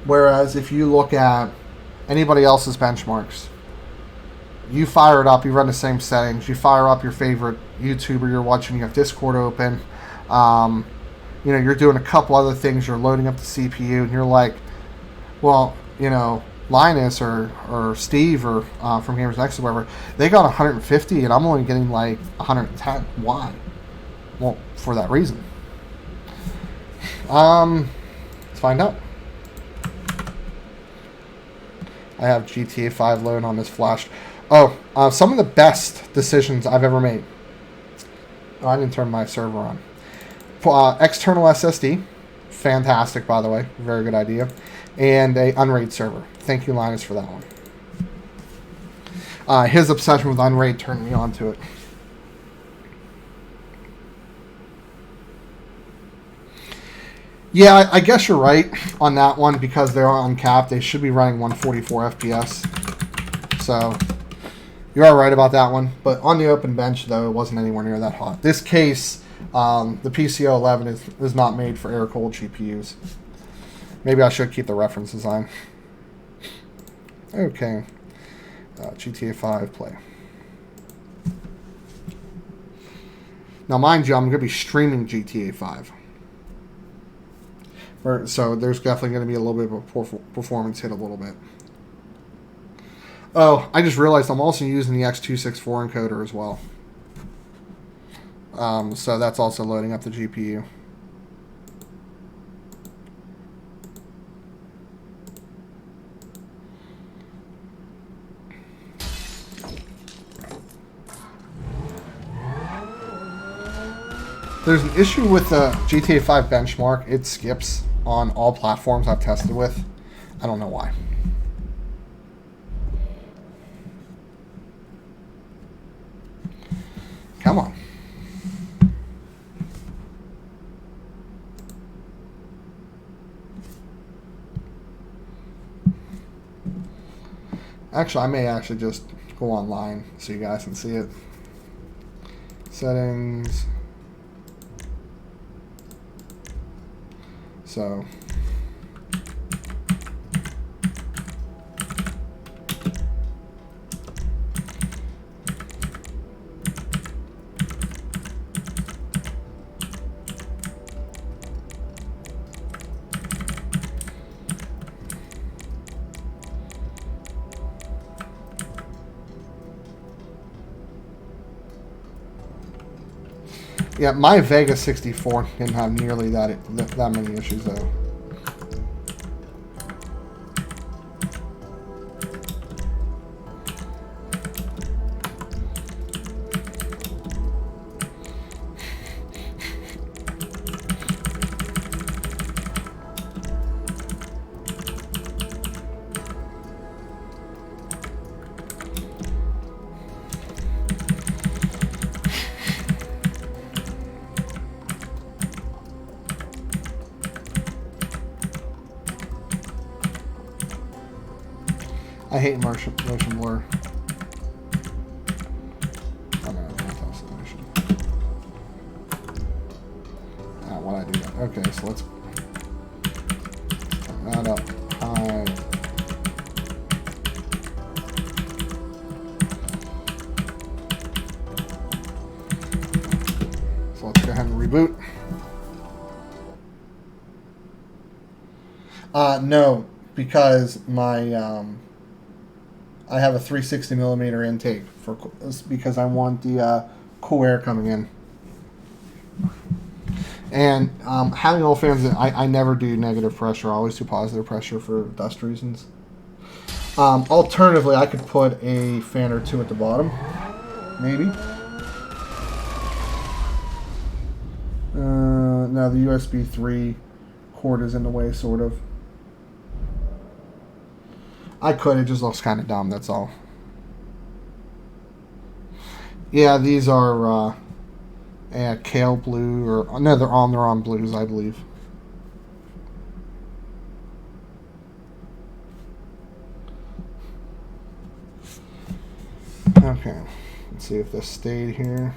Whereas if you look at anybody else's benchmarks, you fire it up, you run the same settings, you fire up your favorite YouTuber you're watching, you have Discord open, you know, you're doing a couple other things, you're loading up the CPU, and you're like, well, you know, Linus or Steve or from Gamers Next or whatever, they got 150 and I'm only getting like 110. Why? Well, for that reason. Let's find out. I have GTA 5 loading on this flash. Oh, some of the best decisions I've ever made. Oh, I didn't turn my server on. External SSD. Fantastic, by the way. Very good idea. And a Unraid server. Thank you, Linus, for that one. His obsession with Unraid turned me on to it. Yeah, I guess you're right on that one because they are uncapped. They should be running 144 FPS. So you are right about that one. But on the open bench, though, it wasn't anywhere near that hot. This case, the PC-011 is not made for air-cooled GPUs. Maybe I should keep the reference design. Okay. GTA 5 play. Now, mind you, I'm going to be streaming GTA 5. So there's definitely going to be a little bit of a performance hit a little bit. Oh, I just realized I'm also using the X264 encoder as well. So that's also loading up the GPU. There's an issue with the GTA 5 benchmark. It skips on all platforms I've tested with. I don't know why. Come on. Actually, I may actually just go online so you guys can see it. Settings. So yeah, my Vega 64 didn't have nearly that many issues though. I hate motion blur. Why I do that? Okay, so let's turn that up high. So let's go ahead and reboot. No, because my I have a 360 millimeter intake because I want the cool air coming in. And having all fans, I never do negative pressure. I always do positive pressure for dust reasons. Alternatively, I could put a fan or two at the bottom, maybe. No, the USB 3 cord is in the way, sort of. I could, it just looks kind of dumb, that's all. Yeah, these are kale blue, or no, they're on blues, I believe. Okay, let's see if this stayed here.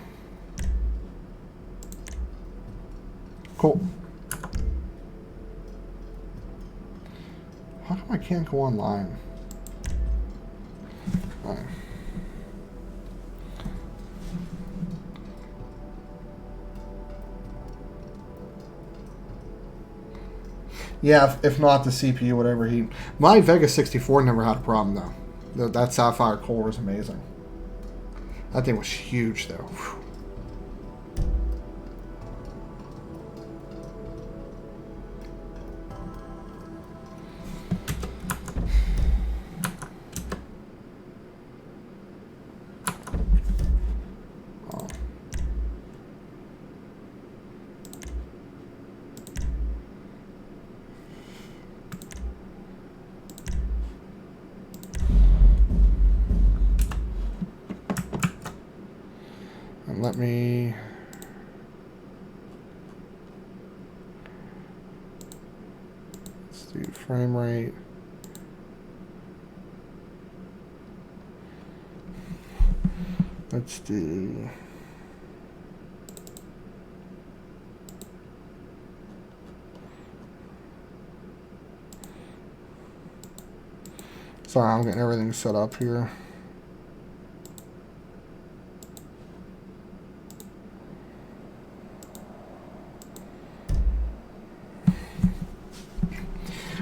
Cool. How come I can't go online? Right. Yeah, if not the CPU, whatever he... My Vega 64 never had a problem, though. That Sapphire core was amazing. That thing was huge, though. Whew. Let me... Let's do frame rate. Let's do... Sorry, I'm getting everything set up here.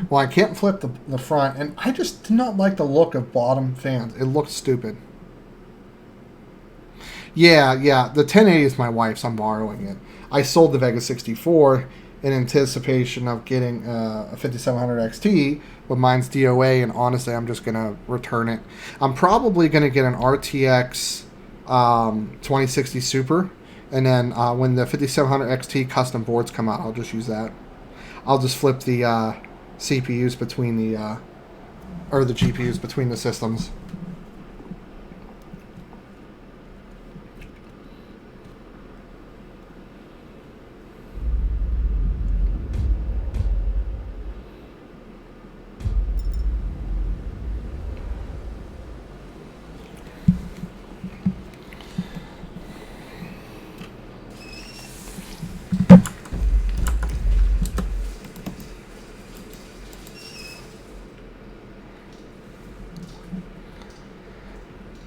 Well, I can't flip the front, and I just do not like the look of bottom fans. It looks stupid. Yeah, the 1080 is my wife's. I'm borrowing it. I sold the Vega 64 in anticipation of getting a 5700 XT, but mine's DOA, and honestly, I'm just going to return it. I'm probably going to get an RTX 2060 Super, and then when the 5700 XT custom boards come out, I'll just use that. I'll just flip the... CPUs between the, or the GPUs between the systems.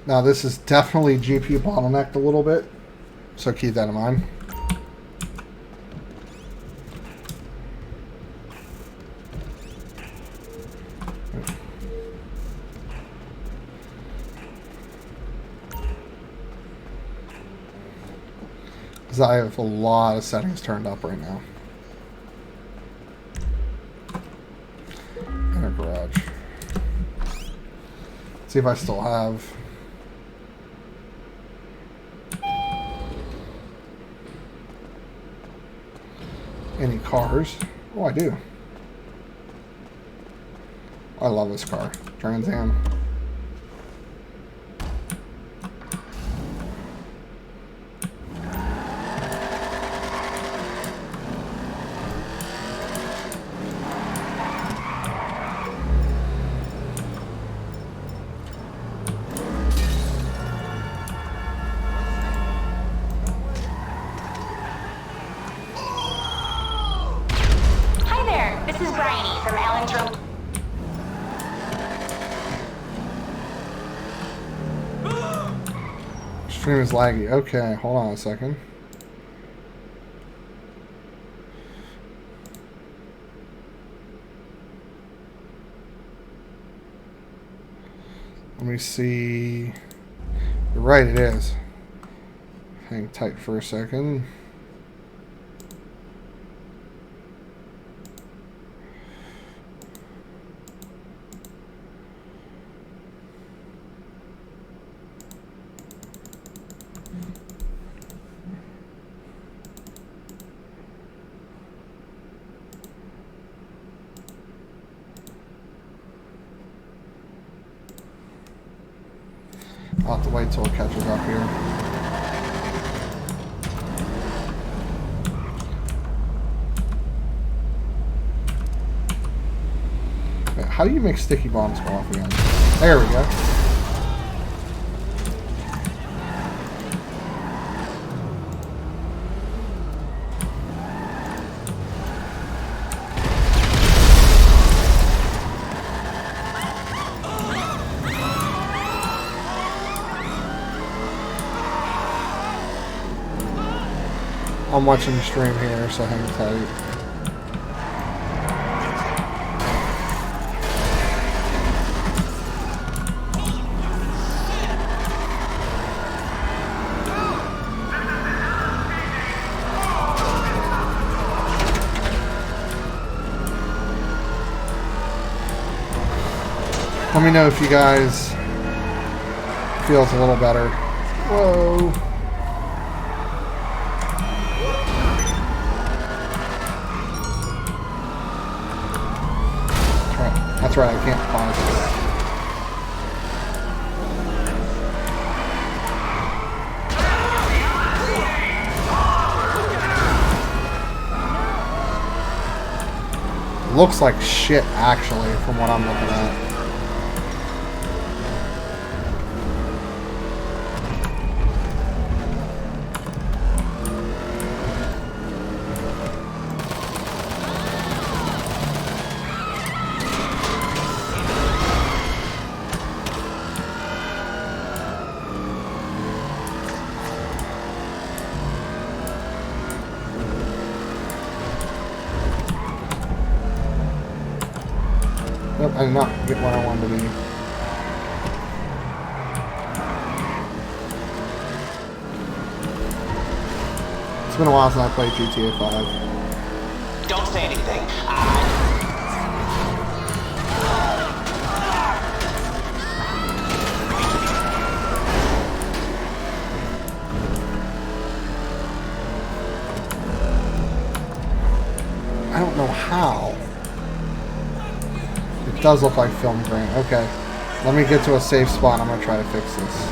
Now this is definitely GPU bottlenecked a little bit, so keep that in mind. Because I have a lot of settings turned up right now. In a garage. See if I still have... any cars. Oh, I do. I love this car. Trans Am. Stream is laggy. Okay, hold on a second. Let me see. You're right, it is. Hang tight for a second. I'll have to wait till it catches up here. Wait, how do you make sticky bombs go off again? There we go. I'm watching the stream here, so hang tight. Let me know if you guys feels a little better. Whoa. That's right, I can't pause this. Looks like shit, actually, from what I'm looking at. Nope, I did not get where I wanted to be. It's been a while since I played GTA 5. Don't say anything. I don't know how. It does look like film grain. Okay. Let me get to a safe spot. I'm going to try to fix this.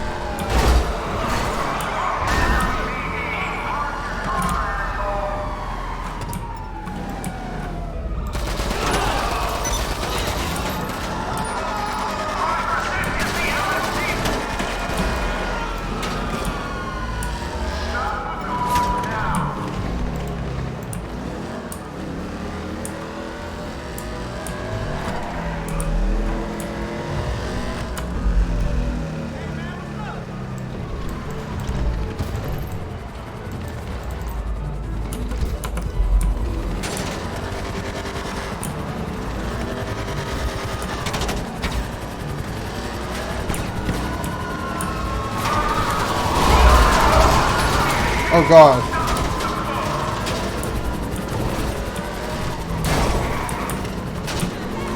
Oh god.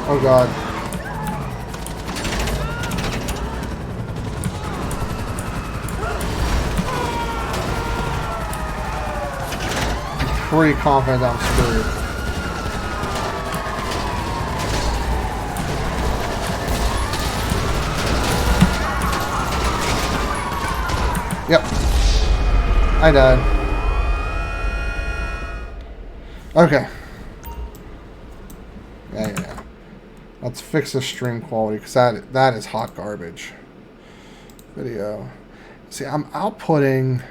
Oh god. I'm pretty confident I'm screwed. Yep. I died. Okay. Yeah. Let's fix the stream quality, because that is hot garbage. Video. See, I'm outputting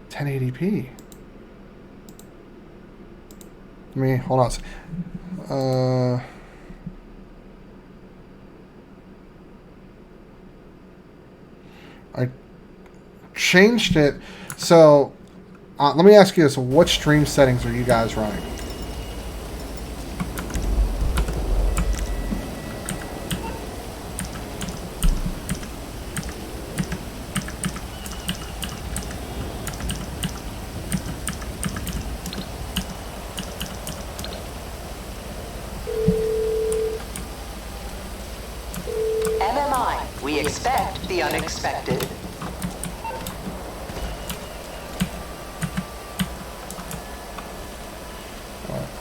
1080p. Let me, hold on. I changed it. So, let me ask you this. What stream settings are you guys running? MMI, we expect the unexpected.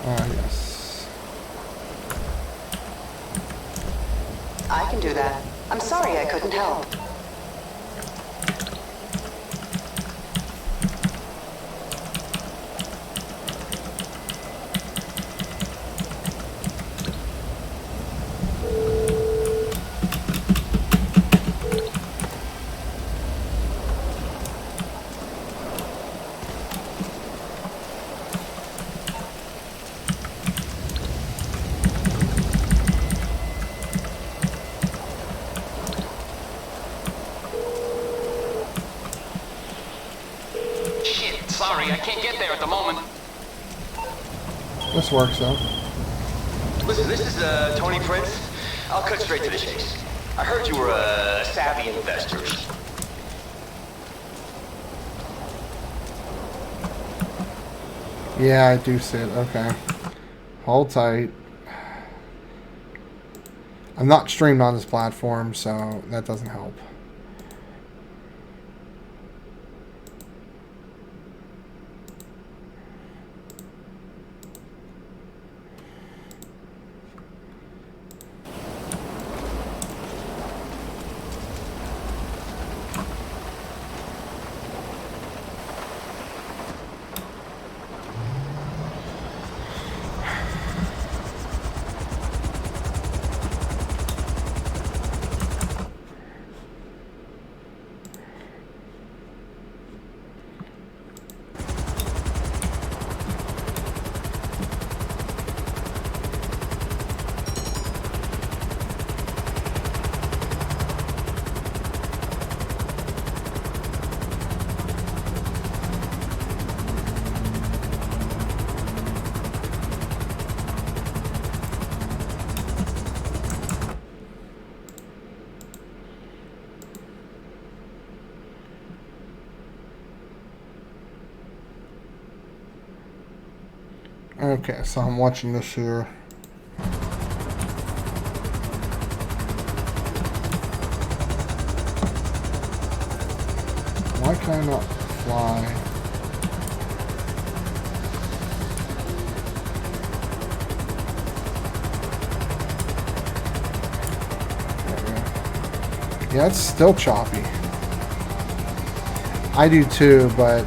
Yes. I can do that. I'm sorry I couldn't help. Sorry, I can't get there at the moment. This works though. Listen, this is Tony Prince. I'll cut straight to the chase. I heard you were a savvy investor. Yeah, I do see it. Okay. Hold tight. I'm not streamed on this platform, so that doesn't help. Okay, so I'm watching this here. Why can I not fly? Yeah, it's still choppy. I do too, but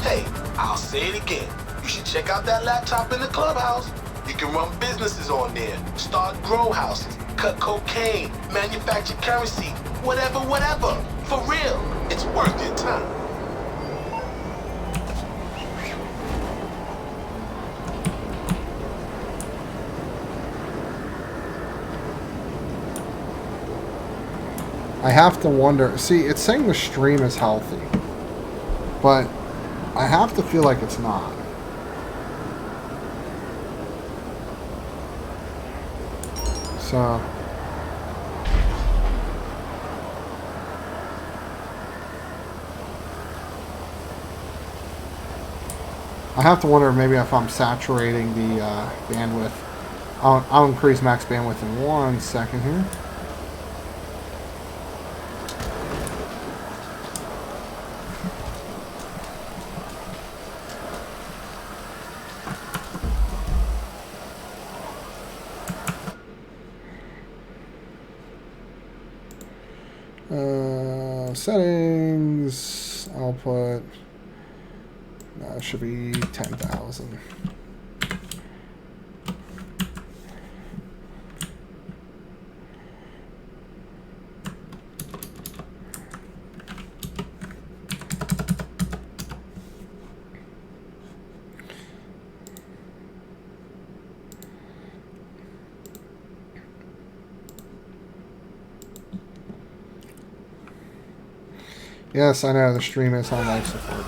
Hey, I'll say it again. You should check out that laptop in the clubhouse. You can run businesses on there, start grow houses, cut cocaine, manufacture currency, whatever. For real, it's worth your time. I have to wonder. See, it's saying the stream is healthy, but I have to feel like it's not. So I have to wonder maybe if I'm saturating the bandwidth. I'll increase max bandwidth in 1 second here. Settings, I'll put, should be 10,000. Yes, I know the stream is on life support.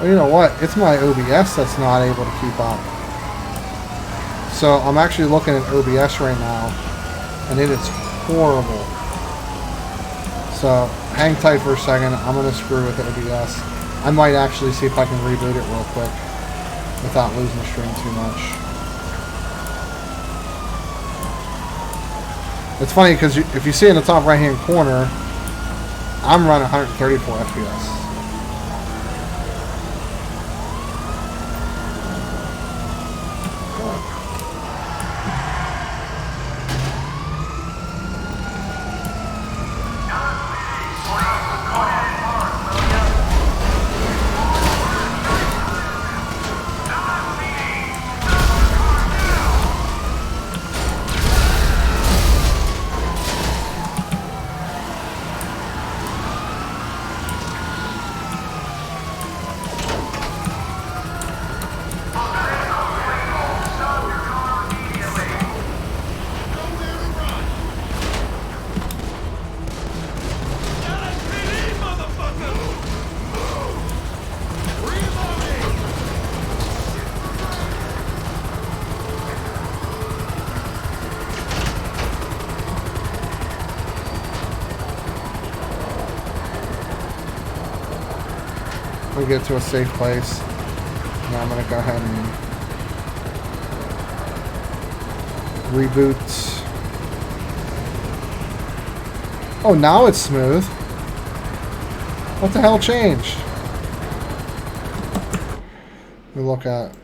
Well, you know what? It's my OBS that's not able to keep up. So I'm actually looking at OBS right now, and it is horrible. So hang tight for a second. I'm going to screw with OBS. I might actually see if I can reboot it real quick without losing the stream too much. It's funny because if you see in the top right hand corner, I'm running 134 FPS. We get to a safe place. Now I'm gonna go ahead and reboot. Oh, now it's smooth. What the hell changed? We look at.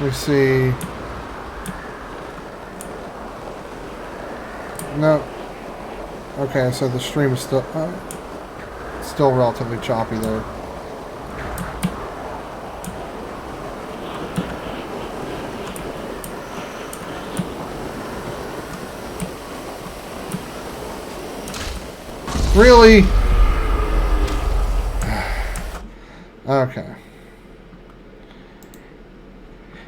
We see. No. Okay, so the stream is still relatively choppy there. Really? Okay.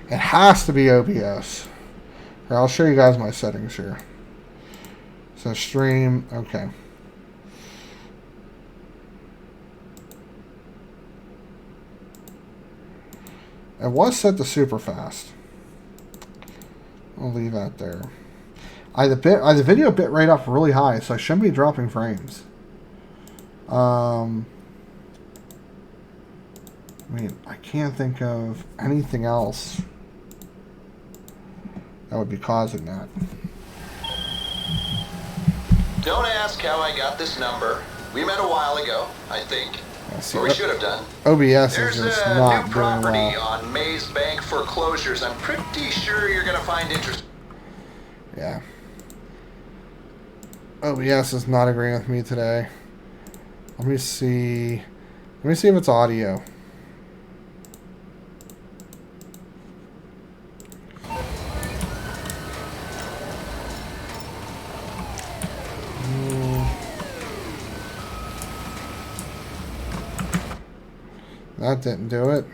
It has to be OBS. Here, I'll show you guys my settings here. So stream, okay. It was set to super fast. I'll leave that there. I had the video bit rate up really high, so I shouldn't be dropping frames. I mean, I can't think of anything else that would be causing that. Don't ask how I got this number. We met a while ago, I think. See, or we should have done. OBS There's is just a not new doing property well. on Maze Bank foreclosures. I'm pretty sure you're going to find interesting. Yeah. OBS is not agreeing with me today. Let me see. Let me see if it's audio. That didn't do it.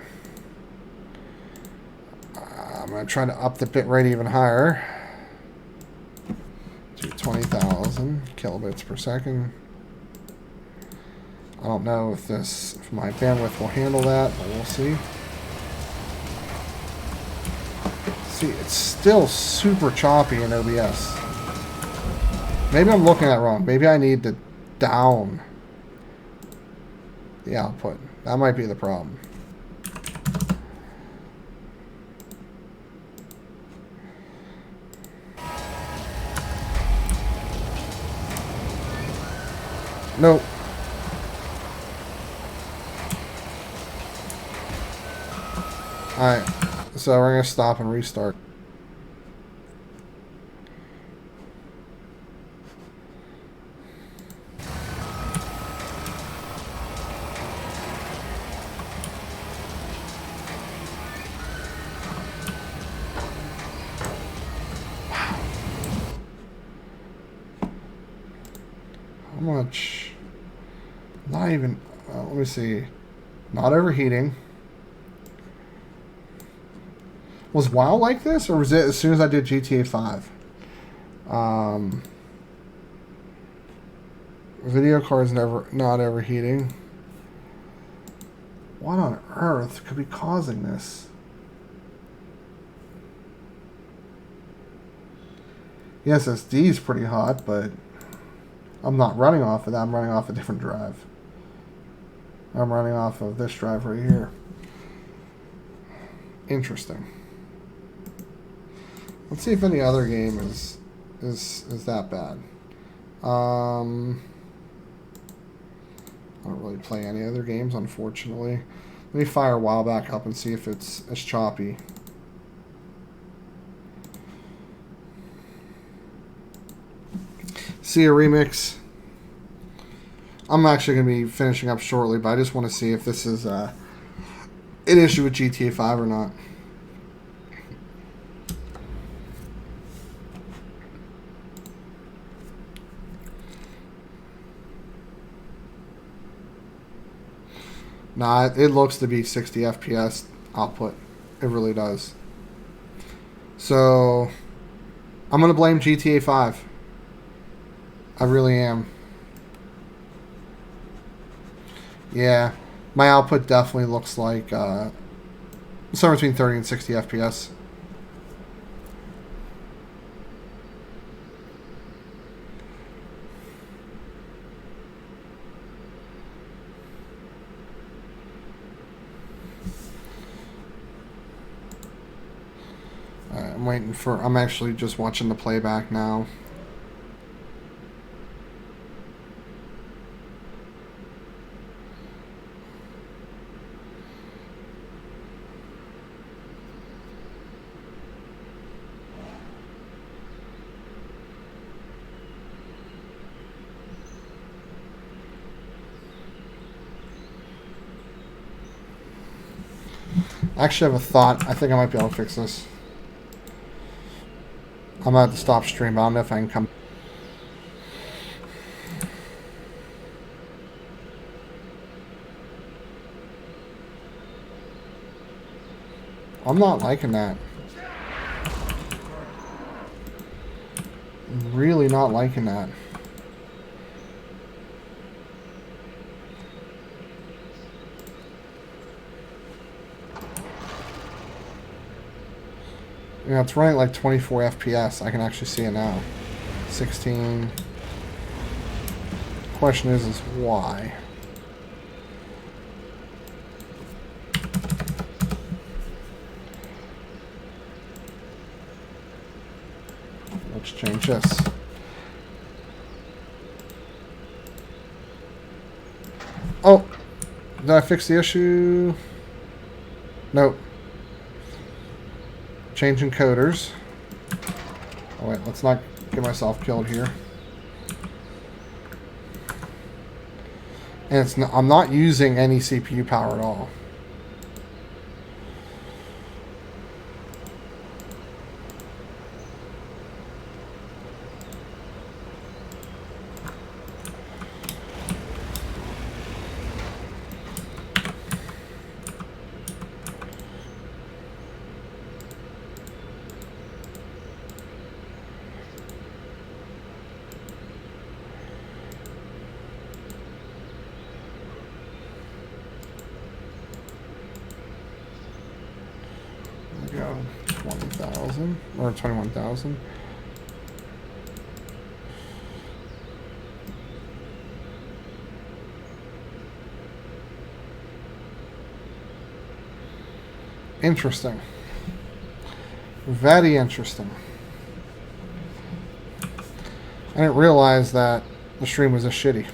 I'm going to try to up the bit rate even higher to 20,000 kilobits per second. I don't know if my bandwidth will handle that, but we'll see. See, it's still super choppy in OBS. Maybe I'm looking at it wrong. Maybe I need to down the output. That might be the problem. Nope. Alright, so we're going to stop and restart. How much? Not even, let me see. Not overheating. Was WoW like this, or was it as soon as I did GTA 5? Video card's not overheating. What on earth could be causing this? The SSD is pretty hot, but I'm not running off of that. I'm running off a different drive. I'm running off of this drive right here. Interesting. Let's see if any other game is that bad. I don't really play any other games, unfortunately. Let me fire WoW back up and see if it's as choppy. See a remix. I'm actually going to be finishing up shortly, but I just want to see if this is an issue with GTA 5 or not. Nah, it looks to be 60 FPS output. It really does. So, I'm going to blame GTA 5. I really am. Yeah, my output definitely looks like somewhere between 30 and 60 FPS. I'm waiting for... I'm actually just watching the playback now. I actually have a thought. I think I might be able to fix this. I'm going to have to stop stream, but I don't know if I can come. I'm not liking that. Really not liking that. Yeah, it's running like 24 FPS. I can actually see it now. 16. Question is why? Let's change this. Oh! Did I fix the issue? Nope. Changing coders. Oh wait, let's not get myself killed here. And it's not, I'm not using any CPU power at all. Go 20,000 or 21,000. Interesting. Very interesting. I didn't realize that the stream was this shitty.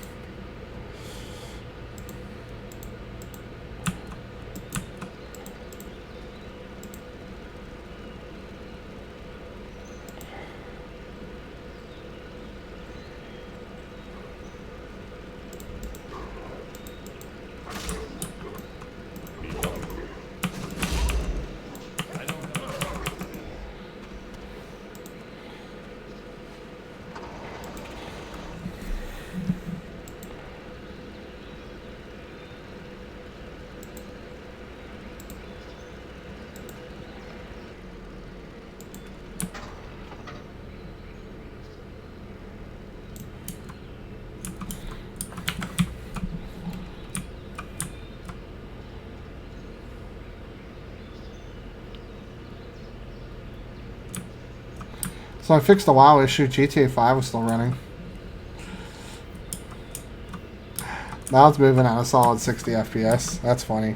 So I fixed the WoW issue. GTA 5 was still running. Now it's moving at a solid 60 FPS. That's funny.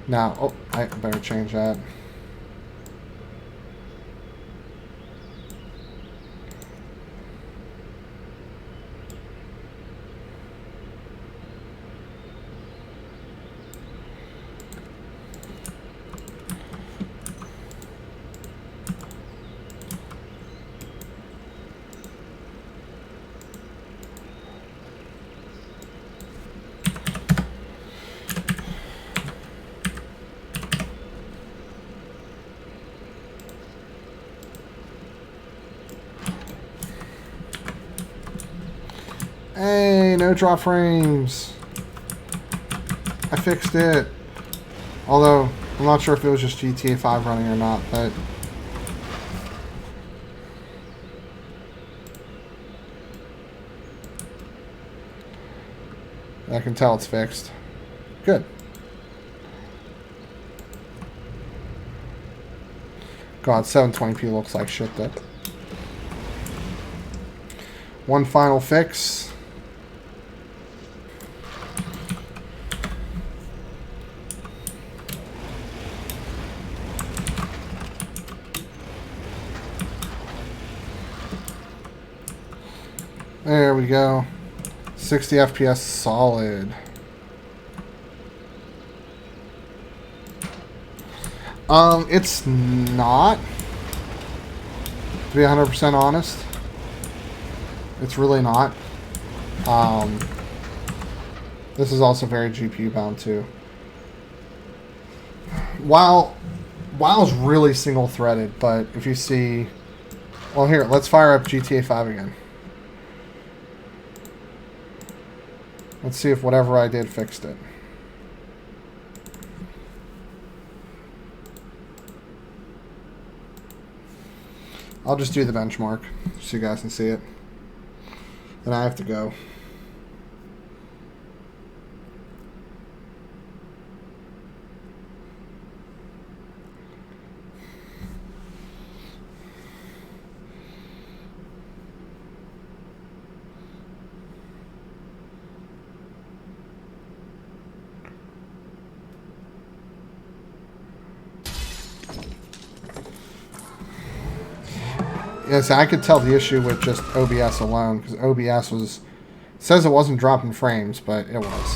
Now, oh, I better change that. Hey, no drop frames. I fixed it. Although, I'm not sure if it was just GTA 5 running or not, but... I can tell it's fixed. Good. God, 720p looks like shit, though. One final fix. There we go. 60 FPS solid. It's not, to be 100% honest. It's really not. This is also very GPU bound too. WoW's really single threaded, but if you see, well, here, let's fire up GTA 5 again. Let's see if whatever I did fixed it. I'll just do the benchmark so you guys can see it. Then I have to go. Yes, I could tell the issue with just OBS alone, because OBS says it wasn't dropping frames, but it was.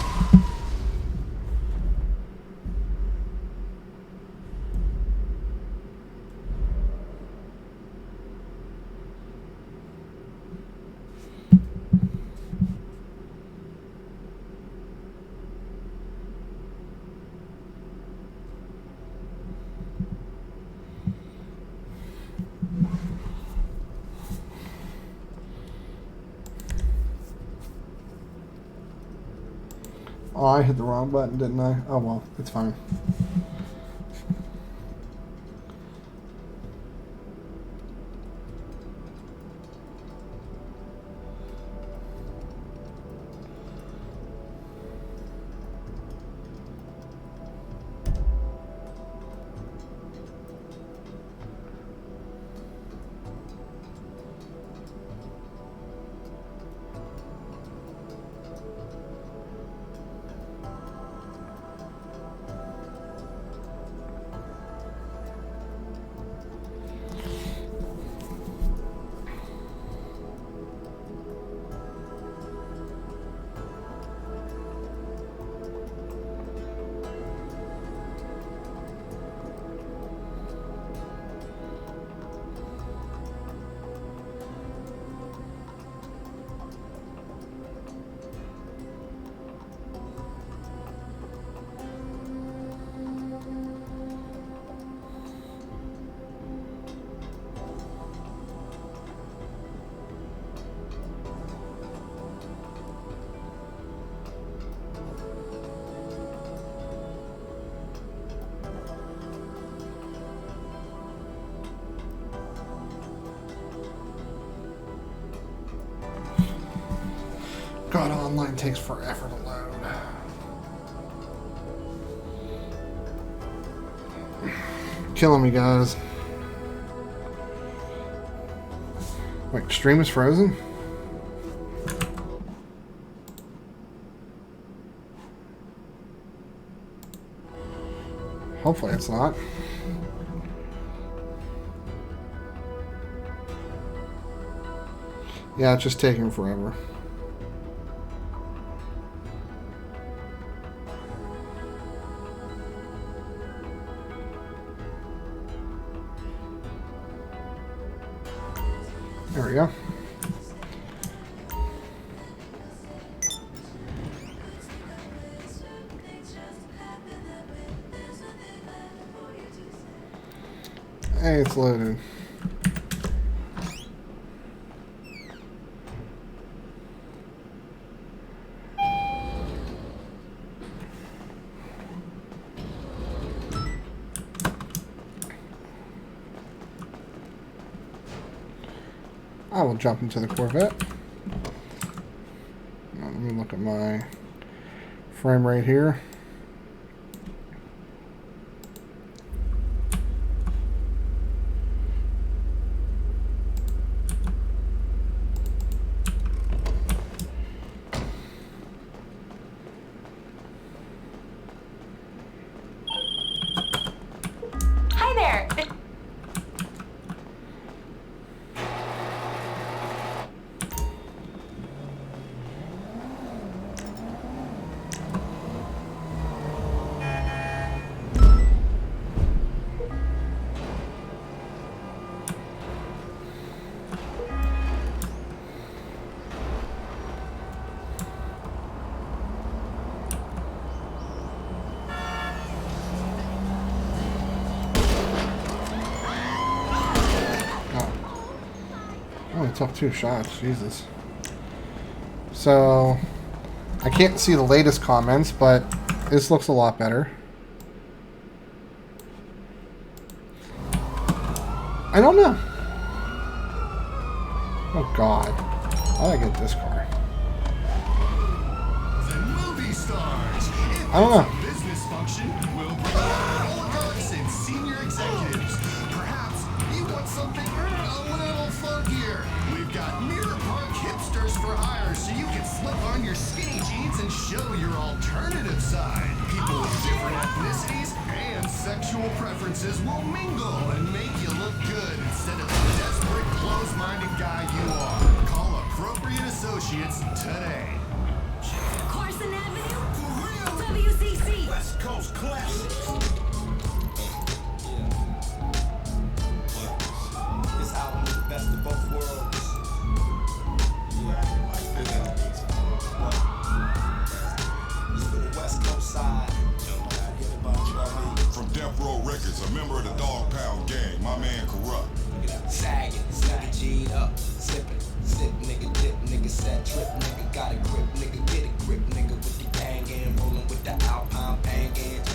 Oh, I hit the wrong button, didn't I? Oh well, it's fine. God, online takes forever to load. Killing me, guys. Wait, stream is frozen? Hopefully it's not. Yeah, it's just taking forever. There we go. Hey, it's loaded. I will jump into the Corvette. Now, let me look at my frame rate here. Hi there. I only took 2 shots, Jesus. So, I can't see the latest comments, but this looks a lot better. I don't know. Oh God. How did I get this car? The movie stars. I don't know. Business function will bring on oligarchs and senior executives. Perhaps you want something a little funkier. We've got mirror park hipsters for hire, so you can slip on your skinny jeans and show your alternative side. People with different ethnicities and sexual preferences will mingle and make you look good instead of the desperate, close-minded guy you are. Call Appropriate Associates today. Carson Avenue. WCC. West Coast Classics. This album is the best of both worlds. It's for the West Coast side. From Death Row Records, a member of the Dog Pound gang, my man Corrupt. Sagging, nigga G'd up, sipping, sip, nigga dip, nigga set trip, nigga got a grip, nigga get a grip, nigga with the gang and rolling with the Alpine bang and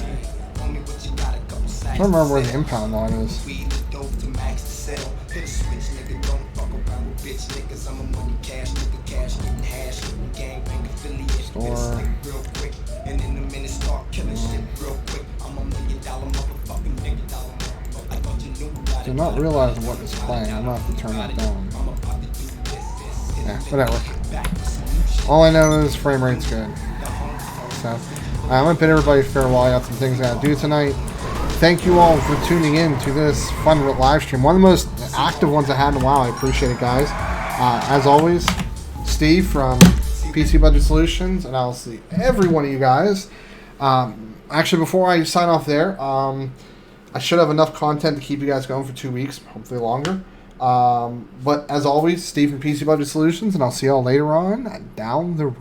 homie, what you got a couple sacks. I don't remember where the impound lot is. Weed the dope to max to sell. Hit a switch, nigga, don't fuck around with bitch niggas. I'm a money cash, nigga, cash getting hash, gang bang affiliate, Store. real quick, and in a minute start killing shit real quick. I'm $1 million motherfucking nigga dollar. I thought you knew about it. Do not realize what is playing. I'm gonna have to turn that down. Yeah, whatever. All I know is frame rate's good. So, I'm gonna bid everybody farewell. I got some things I gotta do tonight. Thank you all for tuning in to this fun live stream. One of the most active ones I had in a while. I appreciate it, guys. As always, Steve from PC Budget Solutions, and I'll see every one of you guys. Actually, before I sign off there, I should have enough content to keep you guys going for 2 weeks, hopefully longer. But as always, Steve from PC Budget Solutions, and I'll see y'all later on down the road.